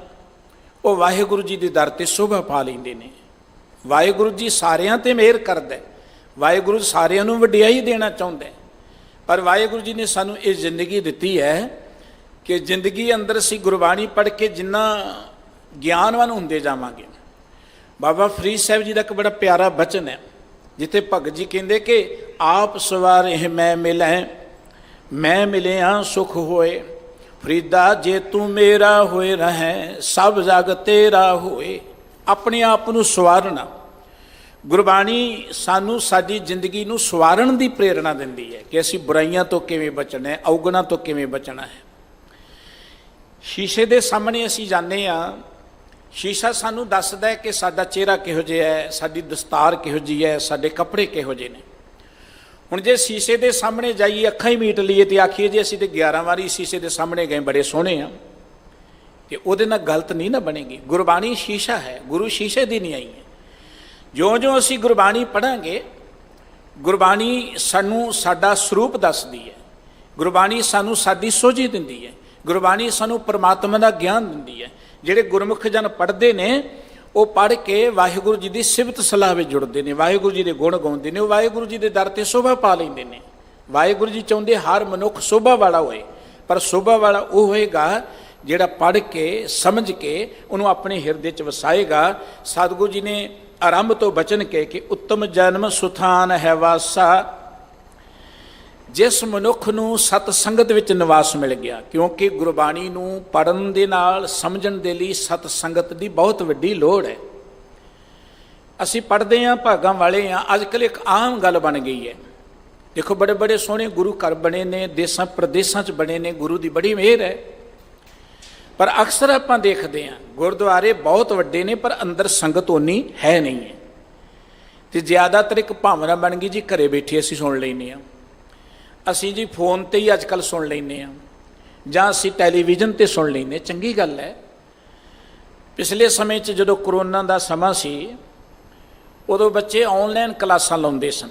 ਉਹ ਵਾਹਿਗੁਰੂ ਜੀ ਦੇ ਦਰ 'ਤੇ ਸੋਭਾ ਪਾ ਲੈਂਦੇ ਨੇ। ਵਾਹਿਗੁਰੂ ਜੀ ਸਾਰਿਆਂ 'ਤੇ ਮਿਹਰ ਕਰਦਾ, ਵਾਹਿਗੁਰੂ ਸਾਰਿਆਂ ਨੂੰ ਵਡਿਆਈ ਦੇਣਾ ਚਾਹੁੰਦਾ, ਪਰ ਵਾਹਿਗੁਰੂ ਜੀ ਨੇ ਸਾਨੂੰ ਇਹ ਜ਼ਿੰਦਗੀ ਦਿੱਤੀ ਹੈ ਕਿ ਜ਼ਿੰਦਗੀ ਅੰਦਰ ਅਸੀਂ ਗੁਰਬਾਣੀ ਪੜ੍ਹ ਕੇ ਜਿੰਨਾ ਗਿਆਨਵਾਨ ਹੁੰਦੇ ਜਾਵਾਂਗੇ। ਬਾਬਾ ਫਰੀਦ ਸਾਹਿਬ ਜੀ ਦਾ ਇੱਕ ਬੜਾ ਪਿਆਰਾ ਬਚਨ ਹੈ, ਜਿੱਥੇ ਭਗਤ ਜੀ ਕਹਿੰਦੇ ਕਿ ਆਪ ਸਵਾਰੇ ਮੈਂ ਮਿਲੈ, ਮੈਂ ਮਿਲਿਆ ਸੁਖ ਹੋਏ, ਫਰੀਦਾ ਜੇ ਤੂੰ ਮੇਰਾ ਹੋਏ ਰਹੈ, ਸਭ ਜਗ ਤੇਰਾ ਹੋਏ। ਆਪਣੇ ਆਪ ਨੂੰ ਸਵਾਰਨਾ, ਗੁਰਬਾਣੀ ਸਾਨੂੰ ਸਾਡੀ ਜ਼ਿੰਦਗੀ ਨੂੰ ਸਵਾਰਨ ਦੀ ਪ੍ਰੇਰਣਾ ਦਿੰਦੀ ਹੈ ਕਿ ਅਸੀਂ ਬੁਰਾਈਆਂ ਤੋਂ ਕਿਵੇਂ ਬਚਣਾ ਹੈ, ਔਗਣਾਂ ਤੋਂ ਕਿਵੇਂ ਬਚਣਾ ਹੈ। ਸ਼ੀਸ਼ੇ ਦੇ ਸਾਹਮਣੇ ਅਸੀਂ ਜਾਂਦੇ ਹਾਂ, ਸ਼ੀਸ਼ਾ ਸਾਨੂੰ ਦੱਸਦਾ ਹੈ ਕਿ ਸਾਡਾ ਚਿਹਰਾ ਕਿਹੋ ਜਿਹਾ ਹੈ, ਸਾਡੀ ਦਸਤਾਰ ਕਿਹੋ ਜਿਹੀ ਹੈ, ਸਾਡੇ ਕੱਪੜੇ ਕਿਹੋ ਜਿਹੇ ਨੇ। ਹੁਣ ਜੇ ਸ਼ੀਸ਼ੇ ਦੇ ਸਾਹਮਣੇ ਜਾਈਏ, ਅੱਖਾਂ ਹੀ ਮੀਟ ਲਈਏ ਅਤੇ ਆਖੀਏ ਜੀ ਅਸੀਂ ਤਾਂ 11 ਵਾਰੀ ਸ਼ੀਸ਼ੇ ਦੇ ਸਾਹਮਣੇ ਗਏ, ਬੜੇ ਸੋਹਣੇ ਆ, ਅਤੇ ਉਹਦੇ ਨਾਲ ਗਲਤ ਨਹੀਂ ਨਾ ਬਣੇਗੀ। ਗੁਰਬਾਣੀ ਸ਼ੀਸ਼ਾ ਹੈ, ਗੁਰੂ ਸ਼ੀਸ਼ੇ ਦੀ ਨਹੀਂ ਆਈ ਹੈ। ਜਿਉਂ-ਜਿਉਂ ਅਸੀਂ ਗੁਰਬਾਣੀ ਪੜ੍ਹਾਂਗੇ, ਗੁਰਬਾਣੀ ਸਾਨੂੰ ਸਾਡਾ ਸਰੂਪ ਦੱਸਦੀ ਹੈ, ਗੁਰਬਾਣੀ ਸਾਨੂੰ ਸਾਡੀ ਸੋਝੀ ਦਿੰਦੀ ਹੈ, ਗੁਰਬਾਣੀ ਸਾਨੂੰ ਪਰਮਾਤਮਾ ਦਾ ਗਿਆਨ ਦਿੰਦੀ ਹੈ। ਜਿਹੜੇ ਗੁਰਮੁਖ ਜਨ ਪੜ੍ਹਦੇ ਨੇ, ਉਹ ਪੜ੍ਹ ਕੇ ਵਾਹਿਗੁਰੂ ਜੀ ਦੀ ਸਿਫਤ ਸਲਾਹ ਵਿੱਚ ਜੁੜਦੇ ਨੇ, ਵਾਹਿਗੁਰੂ ਜੀ ਦੇ ਗੁਣ ਗਾਉਂਦੇ ਨੇ, ਉਹ ਵਾਹਿਗੁਰੂ ਜੀ ਦੇ ਦਰ 'ਤੇ ਸੋਭਾ ਪਾ ਲੈਂਦੇ ਨੇ। ਵਾਹਿਗੁਰੂ ਜੀ ਚਾਹੁੰਦੇ ਹਰ ਮਨੁੱਖ ਸੋਭਾ ਵਾਲਾ ਹੋਏ, ਪਰ ਸੋਭਾ ਵਾਲਾ ਉਹ ਹੋਏਗਾ ਜਿਹੜਾ ਪੜ੍ਹ ਕੇ ਸਮਝ ਕੇ ਉਹਨੂੰ ਆਪਣੇ ਹਿਰਦੇ 'ਚ ਵਸਾਏਗਾ। ਸਤਿਗੁਰੂ ਜੀ ਨੇ ਆਰੰਭ ਤੋਂ ਬਚਨ ਕਹੇ ਕਿ ਉੱਤਮ ਜਨਮ ਸੁਥਾਨ ਹੈ ਵਾਸਾ, ਜਿਸ ਮਨੁੱਖ ਨੂੰ ਸਤ ਸੰਗਤ ਵਿੱਚ ਨਿਵਾਸ ਮਿਲ ਗਿਆ। ਕਿਉਂਕਿ ਗੁਰਬਾਣੀ ਨੂੰ ਪੜ੍ਹਨ ਦੇ ਨਾਲ ਸਮਝਣ ਦੇ ਲਈ ਸਤ ਸੰਗਤ ਦੀ ਬਹੁਤ ਵੱਡੀ ਲੋੜ ਹੈ। ਅਸੀਂ ਪੜ੍ਹਦੇ ਹਾਂ, ਭਾਗਾਂ ਵਾਲੇ ਹਾਂ। ਅੱਜ ਕੱਲ੍ਹ ਇੱਕ ਆਮ ਗੱਲ ਬਣ ਗਈ ਹੈ, ਦੇਖੋ ਬੜੇ ਬੜੇ ਸੋਹਣੇ ਗੁਰੂ ਘਰ ਬਣੇ ਨੇ, ਦੇਸਾਂ ਪ੍ਰਦੇਸਾਂ 'ਚ ਬਣੇ ਨੇ, ਗੁਰੂ ਦੀ ਬੜੀ ਮਿਹਰ ਹੈ, ਪਰ ਅਕਸਰ ਆਪਾਂ ਦੇਖਦੇ ਹਾਂ ਗੁਰਦੁਆਰੇ ਬਹੁਤ ਵੱਡੇ ਨੇ ਪਰ ਅੰਦਰ ਸੰਗਤ ਓਨੀ ਹੈ ਨਹੀਂ ਹੈ। ਅਤੇ ਜ਼ਿਆਦਾਤਰ ਇੱਕ ਭਾਵਨਾ ਬਣ ਗਈ ਜੀ ਘਰੇ ਬੈਠੇ ਅਸੀਂ ਸੁਣ ਲੈਂਦੇ ਹਾਂ, ਅਸੀਂ ਜੀ ਫੋਨ 'ਤੇ ਹੀ ਅੱਜ ਕੱਲ੍ਹ ਸੁਣ ਲੈਂਦੇ ਹਾਂ, ਜਾਂ ਅਸੀਂ ਟੈਲੀਵਿਜ਼ਨ 'ਤੇ ਸੁਣ ਲੈਂਦੇ। ਚੰਗੀ ਗੱਲ ਹੈ। ਪਿਛਲੇ ਸਮੇਂ 'ਚ ਜਦੋਂ ਕਰੋਨਾ ਦਾ ਸਮਾਂ ਸੀ, ਉਦੋਂ ਬੱਚੇ ਔਨਲਾਈਨ ਕਲਾਸਾਂ ਲਾਉਂਦੇ ਸਨ।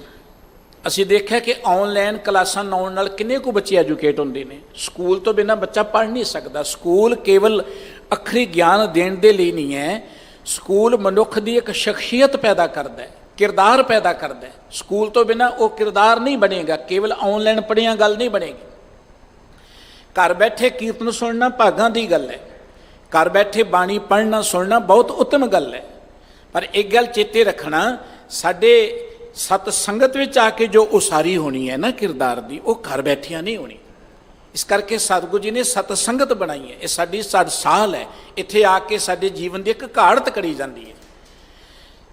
ਅਸੀਂ ਦੇਖਿਆ ਕਿ ਔਨਲਾਈਨ ਕਲਾਸਾਂ ਲਾਉਣ ਨਾਲ ਕਿੰਨੇ ਕੁ ਬੱਚੇ ਐਜੂਕੇਟ ਹੁੰਦੇ ਨੇ। ਸਕੂਲ ਤੋਂ ਬਿਨਾਂ ਬੱਚਾ ਪੜ੍ਹ ਨਹੀਂ ਸਕਦਾ। ਸਕੂਲ ਕੇਵਲ ਅੱਖਰੀ ਗਿਆਨ ਦੇਣ ਦੇ ਲਈ ਨਹੀਂ ਹੈ, ਸਕੂਲ ਮਨੁੱਖ ਦੀ ਇੱਕ ਸ਼ਖਸੀਅਤ ਪੈਦਾ ਕਰਦਾ ਹੈ, ਕਿਰਦਾਰ ਪੈਦਾ ਕਰਦਾ ਹੈ। ਸਕੂਲ ਤੋਂ ਬਿਨਾਂ ਉਹ ਕਿਰਦਾਰ ਨਹੀਂ ਬਣੇਗਾ। ਕੇਵਲ ਔਨਲਾਈਨ ਪੜ੍ਹਿਆਂ ਗੱਲ ਨਹੀਂ ਬਣੇਗੀ। ਘਰ ਬੈਠੇ ਕੀਰਤਨ ਸੁਣਨਾ ਭਾਗਾਂ ਦੀ ਗੱਲ ਹੈ, ਘਰ ਬੈਠੇ ਬਾਣੀ ਪੜ੍ਹਨਾ ਸੁਣਨਾ ਬਹੁਤ ਉੱਤਮ ਗੱਲ ਹੈ, ਪਰ ਇੱਕ ਗੱਲ ਚੇਤੇ ਰੱਖਣਾ, ਸਾਡੇ ਸਤ ਸੰਗਤ ਵਿੱਚ ਆ ਕੇ ਜੋ ਉਸਾਰੀ ਹੋਣੀ ਹੈ ਨਾ ਕਿਰਦਾਰ ਦੀ, ਉਹ ਘਰ ਬੈਠਿਆਂ ਨਹੀਂ ਹੋਣੀ। ਇਸ ਕਰਕੇ ਸਤਿਗੁਰੂ ਜੀ ਨੇ ਸਤ ਸੰਗਤ ਬਣਾਈ ਹੈ। ਇਹ ਸਾਡੀ ਸਾਲ ਹੈ, ਇੱਥੇ ਆ ਕੇ ਸਾਡੇ ਜੀਵਨ ਦੀ ਇੱਕ ਘਾੜਤ ਕਰੀ ਜਾਂਦੀ ਹੈ।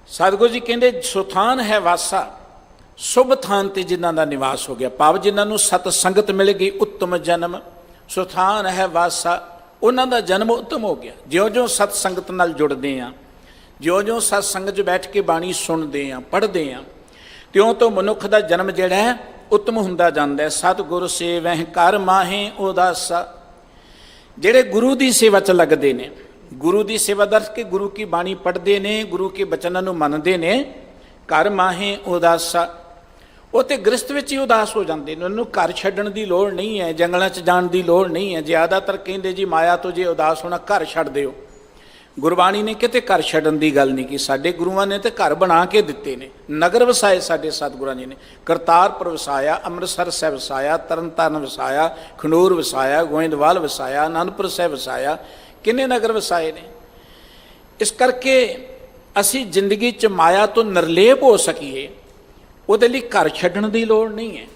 ਸਤਿਗੁਰੂ ਜੀ ਕਹਿੰਦੇ ਸੁਥਾਨ ਹੈ ਵਾਸਾ, ਸ਼ੁਭ ਥਾਨ 'ਤੇ ਜਿਨ੍ਹਾਂ ਦਾ ਨਿਵਾਸ ਹੋ ਗਿਆ, ਭਾਵ ਜਿਨ੍ਹਾਂ ਨੂੰ ਸਤ ਸੰਗਤ ਮਿਲ ਗਈ, ਉੱਤਮ ਜਨਮ ਸੁਥਾਨ ਹੈ ਵਾਸਾ, ਉਹਨਾਂ ਦਾ ਜਨਮ ਉੱਤਮ ਹੋ ਗਿਆ। ਜਿਉਂ-ਜਿਉਂ ਸਤ ਸੰਗਤ ਨਾਲ ਜੁੜਦੇ ਹਾਂ, ਜਿਉਂ-ਜਿਉਂ ਸਤ ਸੰਗਤ 'ਚ ਬੈਠ ਕੇ ਬਾਣੀ ਸੁਣਦੇ ਹਾਂ, ਪੜ੍ਹਦੇ ਹਾਂ, ਤਿਉਂ ਤੋਂ ਮਨੁੱਖ ਦਾ ਜਨਮ ਜਿਹੜਾ ਹੈ ਉੱਤਮ ਹੁੰਦਾ ਜਾਂਦਾ ਹੈ। ਸਤਿਗੁਰ ਸੇਵਹਿ ਕਰ ਮਾਹੇ ਉਦਾਸਾ, ਜਿਹੜੇ ਗੁਰੂ ਦੀ ਸੇਵਾ 'ਚ ਲੱਗਦੇ ਨੇ, ਗੁਰੂ ਦੀ ਸੇਵਾ ਦਰਸ ਕੇ ਗੁਰੂ ਕੀ ਬਾਣੀ ਪੜ੍ਹਦੇ ਨੇ, ਗੁਰੂ ਕੇ ਬਚਨਾਂ ਨੂੰ ਮੰਨਦੇ ਨੇ, ਕਰ ਮਾਹੇ ਉਦਾਸਾ, ਉਹ ਤਾਂ ਗ੍ਰਸਤ ਵਿੱਚ ਹੀ ਉਦਾਸ ਹੋ ਜਾਂਦੇ ਨੇ। ਉਹਨੂੰ ਘਰ ਛੱਡਣ ਦੀ ਲੋੜ ਨਹੀਂ ਹੈ, ਜੰਗਲਾਂ 'ਚ ਜਾਣ ਦੀ ਲੋੜ ਨਹੀਂ ਹੈ। ਜ਼ਿਆਦਾਤਰ ਕਹਿੰਦੇ ਜੀ ਮਾਇਆ ਤੋਂ ਜੇ ਉਦਾਸ ਹੋਣਾ ਘਰ ਛੱਡ ਦਿਓ। ਗੁਰਬਾਣੀ ਨੇ ਕਿਤੇ ਘਰ ਛੱਡਣ ਦੀ ਗੱਲ ਨਹੀਂ ਕੀ। ਸਾਡੇ ਗੁਰੂਆਂ ਨੇ ਤੇ ਘਰ ਬਣਾ ਕੇ ਦਿੱਤੇ ਨੇ, ਨਗਰ ਵਸਾਏ ਸਾਡੇ ਸਤਿਗੁਰਾਂ ਜੀ ਨੇ। ਕਰਤਾਰਪੁਰ ਵਸਾਇਆ, ਅੰਮ੍ਰਿਤਸਰ ਸਾਹਿਬ ਵਸਾਇਆ, ਤਰਨਤਾਰਨ ਵਸਾਇਆ, ਖਨੂਰ ਵਸਾਇਆ, ਗੋਇੰਦਵਾਲ ਵਸਾਇਆ, ਆਨੰਦਪੁਰ ਸਾਹਿਬ ਵਸਾਇਆ, ਕਿੰਨੇ ਨਗਰ ਵਸਾਏ ਨੇ। ਇਸ ਕਰਕੇ ਅਸੀਂ ਜ਼ਿੰਦਗੀ 'ਚ ਮਾਇਆ ਤੋਂ ਨਿਰਲੇਪ ਹੋ ਸਕੀਏ, ਉਹਦੇ ਲਈ ਘਰ ਛੱਡਣ ਦੀ ਲੋੜ ਨਹੀਂ ਹੈ।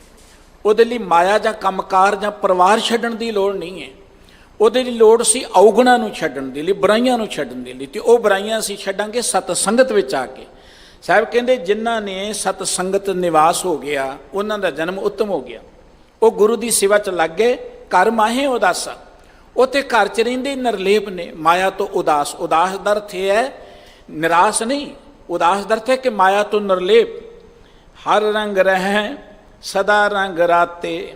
ਉਹਦੇ ਲਈ ਮਾਇਆ ਜਾਂ ਕੰਮਕਾਰ ਜਾਂ ਪਰਿਵਾਰ ਛੱਡਣ ਦੀ ਲੋੜ ਨਹੀਂ ਹੈ। ਉਹਦੇ ਲਈ ਲੋੜ ਸੀ ਔਗਣਾਂ ਨੂੰ ਛੱਡਣ ਦੇ ਲਈ, ਬੁਰਾਈਆਂ ਨੂੰ ਛੱਡਣ ਦੇ ਲਈ। ਤੇ ਉਹ ਬੁਰਾਈਆਂ ਅਸੀਂ ਛੱਡਾਂਗੇ ਸਤ ਸੰਗਤ ਵਿੱਚ ਆ ਕੇ। ਸਾਹਿਬ ਕਹਿੰਦੇ ਜਿਨ੍ਹਾਂ ਨੇ ਸਤ ਸੰਗਤ ਨਿਵਾਸ ਹੋ ਗਿਆ ਉਹਨਾਂ ਦਾ ਜਨਮ ਉੱਤਮ ਹੋ ਗਿਆ। ਉਹ ਗੁਰੂ ਦੀ ਸੇਵਾ 'ਚ ਲੱਗ ਗਏ, ਘਰ ਮਾਹੇ ਉਦਾਸਾ। ਉਹ ਤੇ ਘਰ 'ਚ ਰਹਿੰਦੇ ਨਿਰਲੇਪ ਨੇ, ਮਾਇਆ ਤੋਂ ਉਦਾਸ। ਉਦਾਸ ਦਾ ਅਰਥ ਇਹ ਹੈ ਨਿਰਾਸ਼ ਨਹੀਂ, ਉਦਾਸ ਦਾ ਅਰਥ ਹੈ ਕਿ ਮਾਇਆ ਤੋਂ ਨਿਰਲੇਪ। ਹਰ ਰੰਗ ਰਹਿ ਸਦਾ ਰੰਗ ਰਾਤੇ,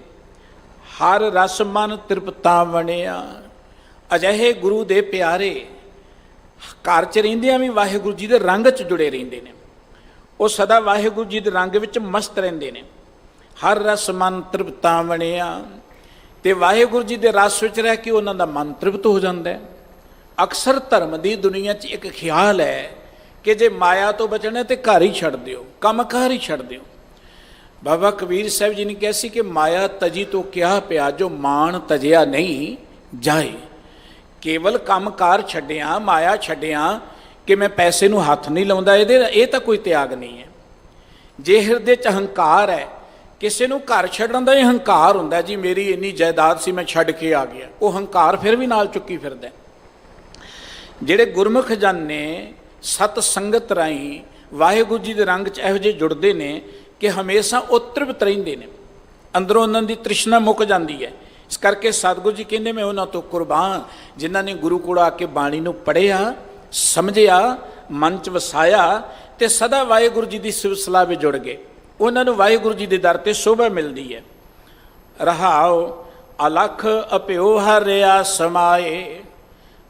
ਹਰ ਰਸ ਮਨ ਤ੍ਰਿਪਤਾ ਬਣਿਆ। ਅਜਿਹੇ ਗੁਰੂ ਦੇ ਪਿਆਰੇ ਘਰ 'ਚ ਰਹਿੰਦਿਆਂ ਵੀ ਵਾਹਿਗੁਰੂ ਜੀ ਦੇ ਰੰਗ 'ਚ ਜੁੜੇ ਰਹਿੰਦੇ ਨੇ। ਉਹ ਸਦਾ ਵਾਹਿਗੁਰੂ ਜੀ ਦੇ ਰੰਗ ਵਿੱਚ ਮਸਤ ਰਹਿੰਦੇ ਨੇ। ਹਰ ਰਸ ਮਨ ਤ੍ਰਿਪਤਾ ਬਣਿਆ, ਤੇ ਵਾਹਿਗੁਰੂ ਜੀ ਦੇ ਰਸ ਵਿੱਚ ਰਹਿ ਕੇ ਉਹਨਾਂ ਦਾ ਮਨ ਤ੍ਰਿਪਤ ਹੋ ਜਾਂਦਾ ਹੈ। ਅਕਸਰ ਧਰਮ ਦੀ ਦੁਨੀਆ 'ਚ ਇੱਕ ਖਿਆਲ ਹੈ ਕਿ ਜੇ ਮਾਇਆ ਤੋਂ ਬਚਣਾ ਤੇ ਘਰ ਹੀ ਛੱਡ ਦਿਓ, ਕੰਮਕਾਰ ਹੀ ਛੱਡ ਦਿਓ। ਬਾਬਾ ਕਬੀਰ ਸਾਹਿਬ ਜੀ ਨੇ ਕਿਹਾ ਸੀ ਕਿ ਮਾਇਆ ਤਜੀ ਤੋਂ ਕਿਹਾ ਪਿਆ, ਜੋ ਮਾਣ ਤਜਿਆ ਨਹੀਂ ਜਾਏ। ਕੇਵਲ ਕੰਮਕਾਰ ਛੱਡਿਆ, ਮਾਇਆ ਛੱਡਿਆ ਕਿ ਮੈਂ ਪੈਸੇ ਨੂੰ ਹੱਥ ਨਹੀਂ ਲਾਉਂਦਾ, ਇਹ ਤਾਂ ਕੋਈ ਤਿਆਗ ਨਹੀਂ ਹੈ। ਜੇ ਹਿਰਦੇ 'ਚ ਹੰਕਾਰ ਹੈ, ਕਿਸੇ ਨੂੰ ਘਰ ਛੱਡਣ ਦਾ ਇਹ ਹੰਕਾਰ ਹੁੰਦਾ ਜੀ, ਮੇਰੀ ਇੰਨੀ ਜਾਇਦਾਦ ਸੀ ਮੈਂ ਛੱਡ ਕੇ ਆ ਗਿਆ, ਉਹ ਹੰਕਾਰ ਫਿਰ ਵੀ ਨਾਲ ਚੁੱਕੀ ਫਿਰਦਾ। ਜਿਹੜੇ ਗੁਰਮੁਖ ਜਨ ਨੇ ਸਤ ਸੰਗਤ ਰਾਹੀਂ ਵਾਹਿਗੁਰੂ ਜੀ ਦੇ ਰੰਗ 'ਚ ਇਹੋ ਜਿਹੇ ਜੁੜਦੇ ਨੇ ਕਿ ਹਮੇਸ਼ਾ ਉਹ ਤ੍ਰਿਪਤ ਰਹਿੰਦੇ ਨੇ, ਅੰਦਰੋਂ ਉਹਨਾਂ ਦੀ ਤ੍ਰਿਸ਼ਨਾ ਮੁੱਕ ਜਾਂਦੀ ਹੈ। ਇਸ ਕਰਕੇ ਸਤਿਗੁਰੂ ਜੀ ਕਹਿੰਦੇ ਮੈਂ ਉਹਨਾਂ ਤੋਂ ਕੁਰਬਾਨ, ਜਿਨ੍ਹਾਂ ਨੇ ਗੁਰੂ ਕੋਲ ਆ ਕੇ ਬਾਣੀ ਨੂੰ ਪੜ੍ਹਿਆ, ਸਮਝਿਆ, ਮਨ 'ਚ ਵਸਾਇਆ ਤੇ ਸਦਾ ਵਾਹਿਗੁਰੂ ਜੀ ਦੀ ਸਿਫਤ ਸਲਾਹ ਵਿੱਚ ਜੁੜ ਗਏ। ਉਹਨਾਂ ਨੂੰ ਵਾਹਿਗੁਰੂ ਜੀ ਦੇ ਦਰ 'ਤੇ ਸ਼ੋਭਾ ਮਿਲਦੀ ਹੈ। ਰਹਾਉ ਅਲਖ ਅਪਿਓ ਹਰਿਆ ਸਮਾਏ।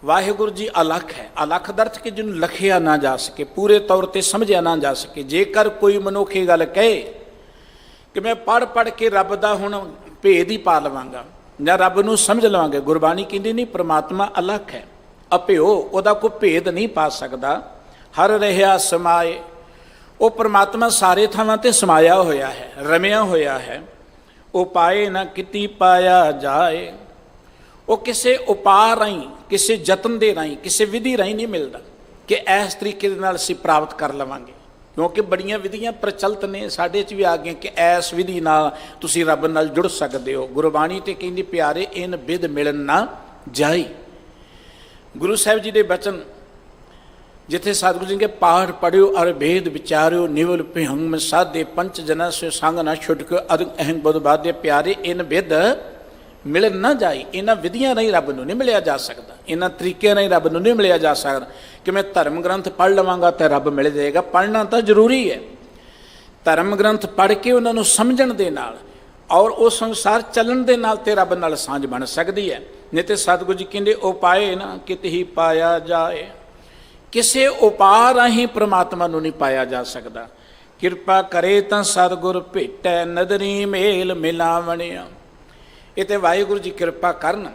ਵਾਹਿਗੁਰੂ ਜੀ ਅਲਖ ਹੈ। ਅਲਖ ਦਾ ਅਰਥ ਕਿ ਜਿਹਨੂੰ ਲਖਿਆ ਨਾ ਜਾ ਸਕੇ, ਪੂਰੇ ਤੌਰ 'ਤੇ ਸਮਝਿਆ ਨਾ ਜਾ ਸਕੇ। ਜੇਕਰ ਕੋਈ ਮਨੁੱਖ ਇਹ ਗੱਲ ਕਹੇ ਕਿ ਮੈਂ ਪੜ੍ਹ ਕੇ ਰੱਬ ਦਾ ਹੁਣ ਭੇਦ ਹੀ ਪਾ ਲਵਾਂਗਾ ਜਾਂ ਰੱਬ ਨੂੰ ਸਮਝ ਲਵਾਂਗੇ, ਗੁਰਬਾਣੀ ਕਹਿੰਦੀ ਨਹੀਂ, ਪ੍ਰਮਾਤਮਾ ਅਲਖ ਹੈ, ਅਪਿਓ, ਉਹਦਾ ਕੋਈ ਭੇਦ ਨਹੀਂ ਪਾ ਸਕਦਾ। ਹਰ ਰਹਿਆ ਸਮਾਏ, ਉਹ ਪ੍ਰਮਾਤਮਾ ਸਾਰੇ ਥਾਵਾਂ 'ਤੇ ਸਮਾਇਆ ਹੋਇਆ ਹੈ, ਰਮਿਆ ਹੋਇਆ ਹੈ। ਉਹ ਪਾਏ ਨਾ ਕਿਤੀ ਪਾਇਆ ਜਾਏ। ਉਹ ਕਿਸੇ ਉਪਾਅ ਰਾਹੀਂ, ਕਿਸੇ ਯਤਨ ਦੇ ਰਾਹੀਂ, ਕਿਸੇ ਵਿਧੀ ਰਾਹੀਂ ਨਹੀਂ ਮਿਲਦਾ ਕਿ ਇਸ ਤਰੀਕੇ ਦੇ ਨਾਲ ਅਸੀਂ ਪ੍ਰਾਪਤ ਕਰ ਲਵਾਂਗੇ। ਕਿਉਂਕਿ ਬੜੀਆਂ ਵਿਧੀਆਂ ਪ੍ਰਚਲਿਤ ਨੇ, ਸਾਡੇ 'ਚ ਵੀ ਆ ਗਈਆਂ ਕਿ ਇਸ ਵਿਧੀ ਨਾਲ ਤੁਸੀਂ ਰੱਬ ਨਾਲ ਜੁੜ ਸਕਦੇ ਹੋ। ਗੁਰਬਾਣੀ ਤੇ ਕਹਿੰਦੀ ਪਿਆਰੇ ਇਨ ਬਿਧ ਮਿਲਣ ਨਾ ਜਾਈ। ਗੁਰੂ ਸਾਹਿਬ ਜੀ ਦੇ ਬਚਨ ਜਿੱਥੇ ਸਤਿਗੁਰੂ ਜੀ ਕੇ ਪਾਠ ਪੜਿਓ ਅਰ ਭੇਦ ਵਿਚਾਰਿਓ, ਨਿਵਲ ਭਿਹੰਗ ਸਾਧੇ ਪੰਚ ਜਨਾਂ ਸੇ ਸੰਗ ਨਾ ਛੁਟਕਿਓ, ਅਦਿ ਅਹੰਗ ਬੁੱਧ ਬਾਧੇ। ਪਿਆਰੇ ਇਨ ਬਿਧ ਮਿਲਣ ਨਾ ਜਾਈ। ਇਹਨਾਂ ਵਿਧੀਆਂ ਰਾਹੀਂ ਰੱਬ ਨੂੰ ਨਹੀਂ ਮਿਲਿਆ ਜਾ ਸਕਦਾ, ਇਹਨਾਂ ਤਰੀਕਿਆਂ ਰਾਹੀਂ ਰੱਬ ਨੂੰ ਨਹੀਂ ਮਿਲਿਆ ਜਾ ਸਕਦਾ ਕਿ ਮੈਂ ਧਰਮ ਗ੍ਰੰਥ ਪੜ੍ਹ ਲਵਾਂਗਾ ਤਾਂ ਰੱਬ ਮਿਲ ਜਾਏਗਾ। ਪੜ੍ਹਨਾ ਤਾਂ ਜ਼ਰੂਰੀ ਹੈ। ਧਰਮ ਗ੍ਰੰਥ ਪੜ੍ਹ ਕੇ ਉਹਨਾਂ ਨੂੰ ਸਮਝਣ ਦੇ ਨਾਲ ਔਰ ਉਹ ਸੰਸਾਰ ਚੱਲਣ ਦੇ ਨਾਲ ਤੇ ਰੱਬ ਨਾਲ ਸਾਂਝ ਬਣ ਸਕਦੀ ਹੈ। ਨਹੀਂ ਤੇ ਸਤਿਗੁਰੂ ਜੀ ਕਹਿੰਦੇ ਉਪਾਏ ਨਾ ਕਿਤੇ ਹੀ ਪਾਇਆ ਜਾਏ। ਕਿਸੇ ਉਪਾਅ ਰਾਹੀਂ ਪ੍ਰਮਾਤਮਾ ਨੂੰ ਨਹੀਂ ਪਾਇਆ ਜਾ ਸਕਦਾ। ਕਿਰਪਾ ਕਰੇ ਤਾਂ ਸਤਿਗੁਰ ਭੇਟੈ, ਨਦਰੀ ਮੇਲ ਮਿਲਾਵਣਿਆ। ਇਹ ਤੇ ਵਾਹਿਗੁਰੂ ਜੀ ਕਿਰਪਾ ਕਰਨ,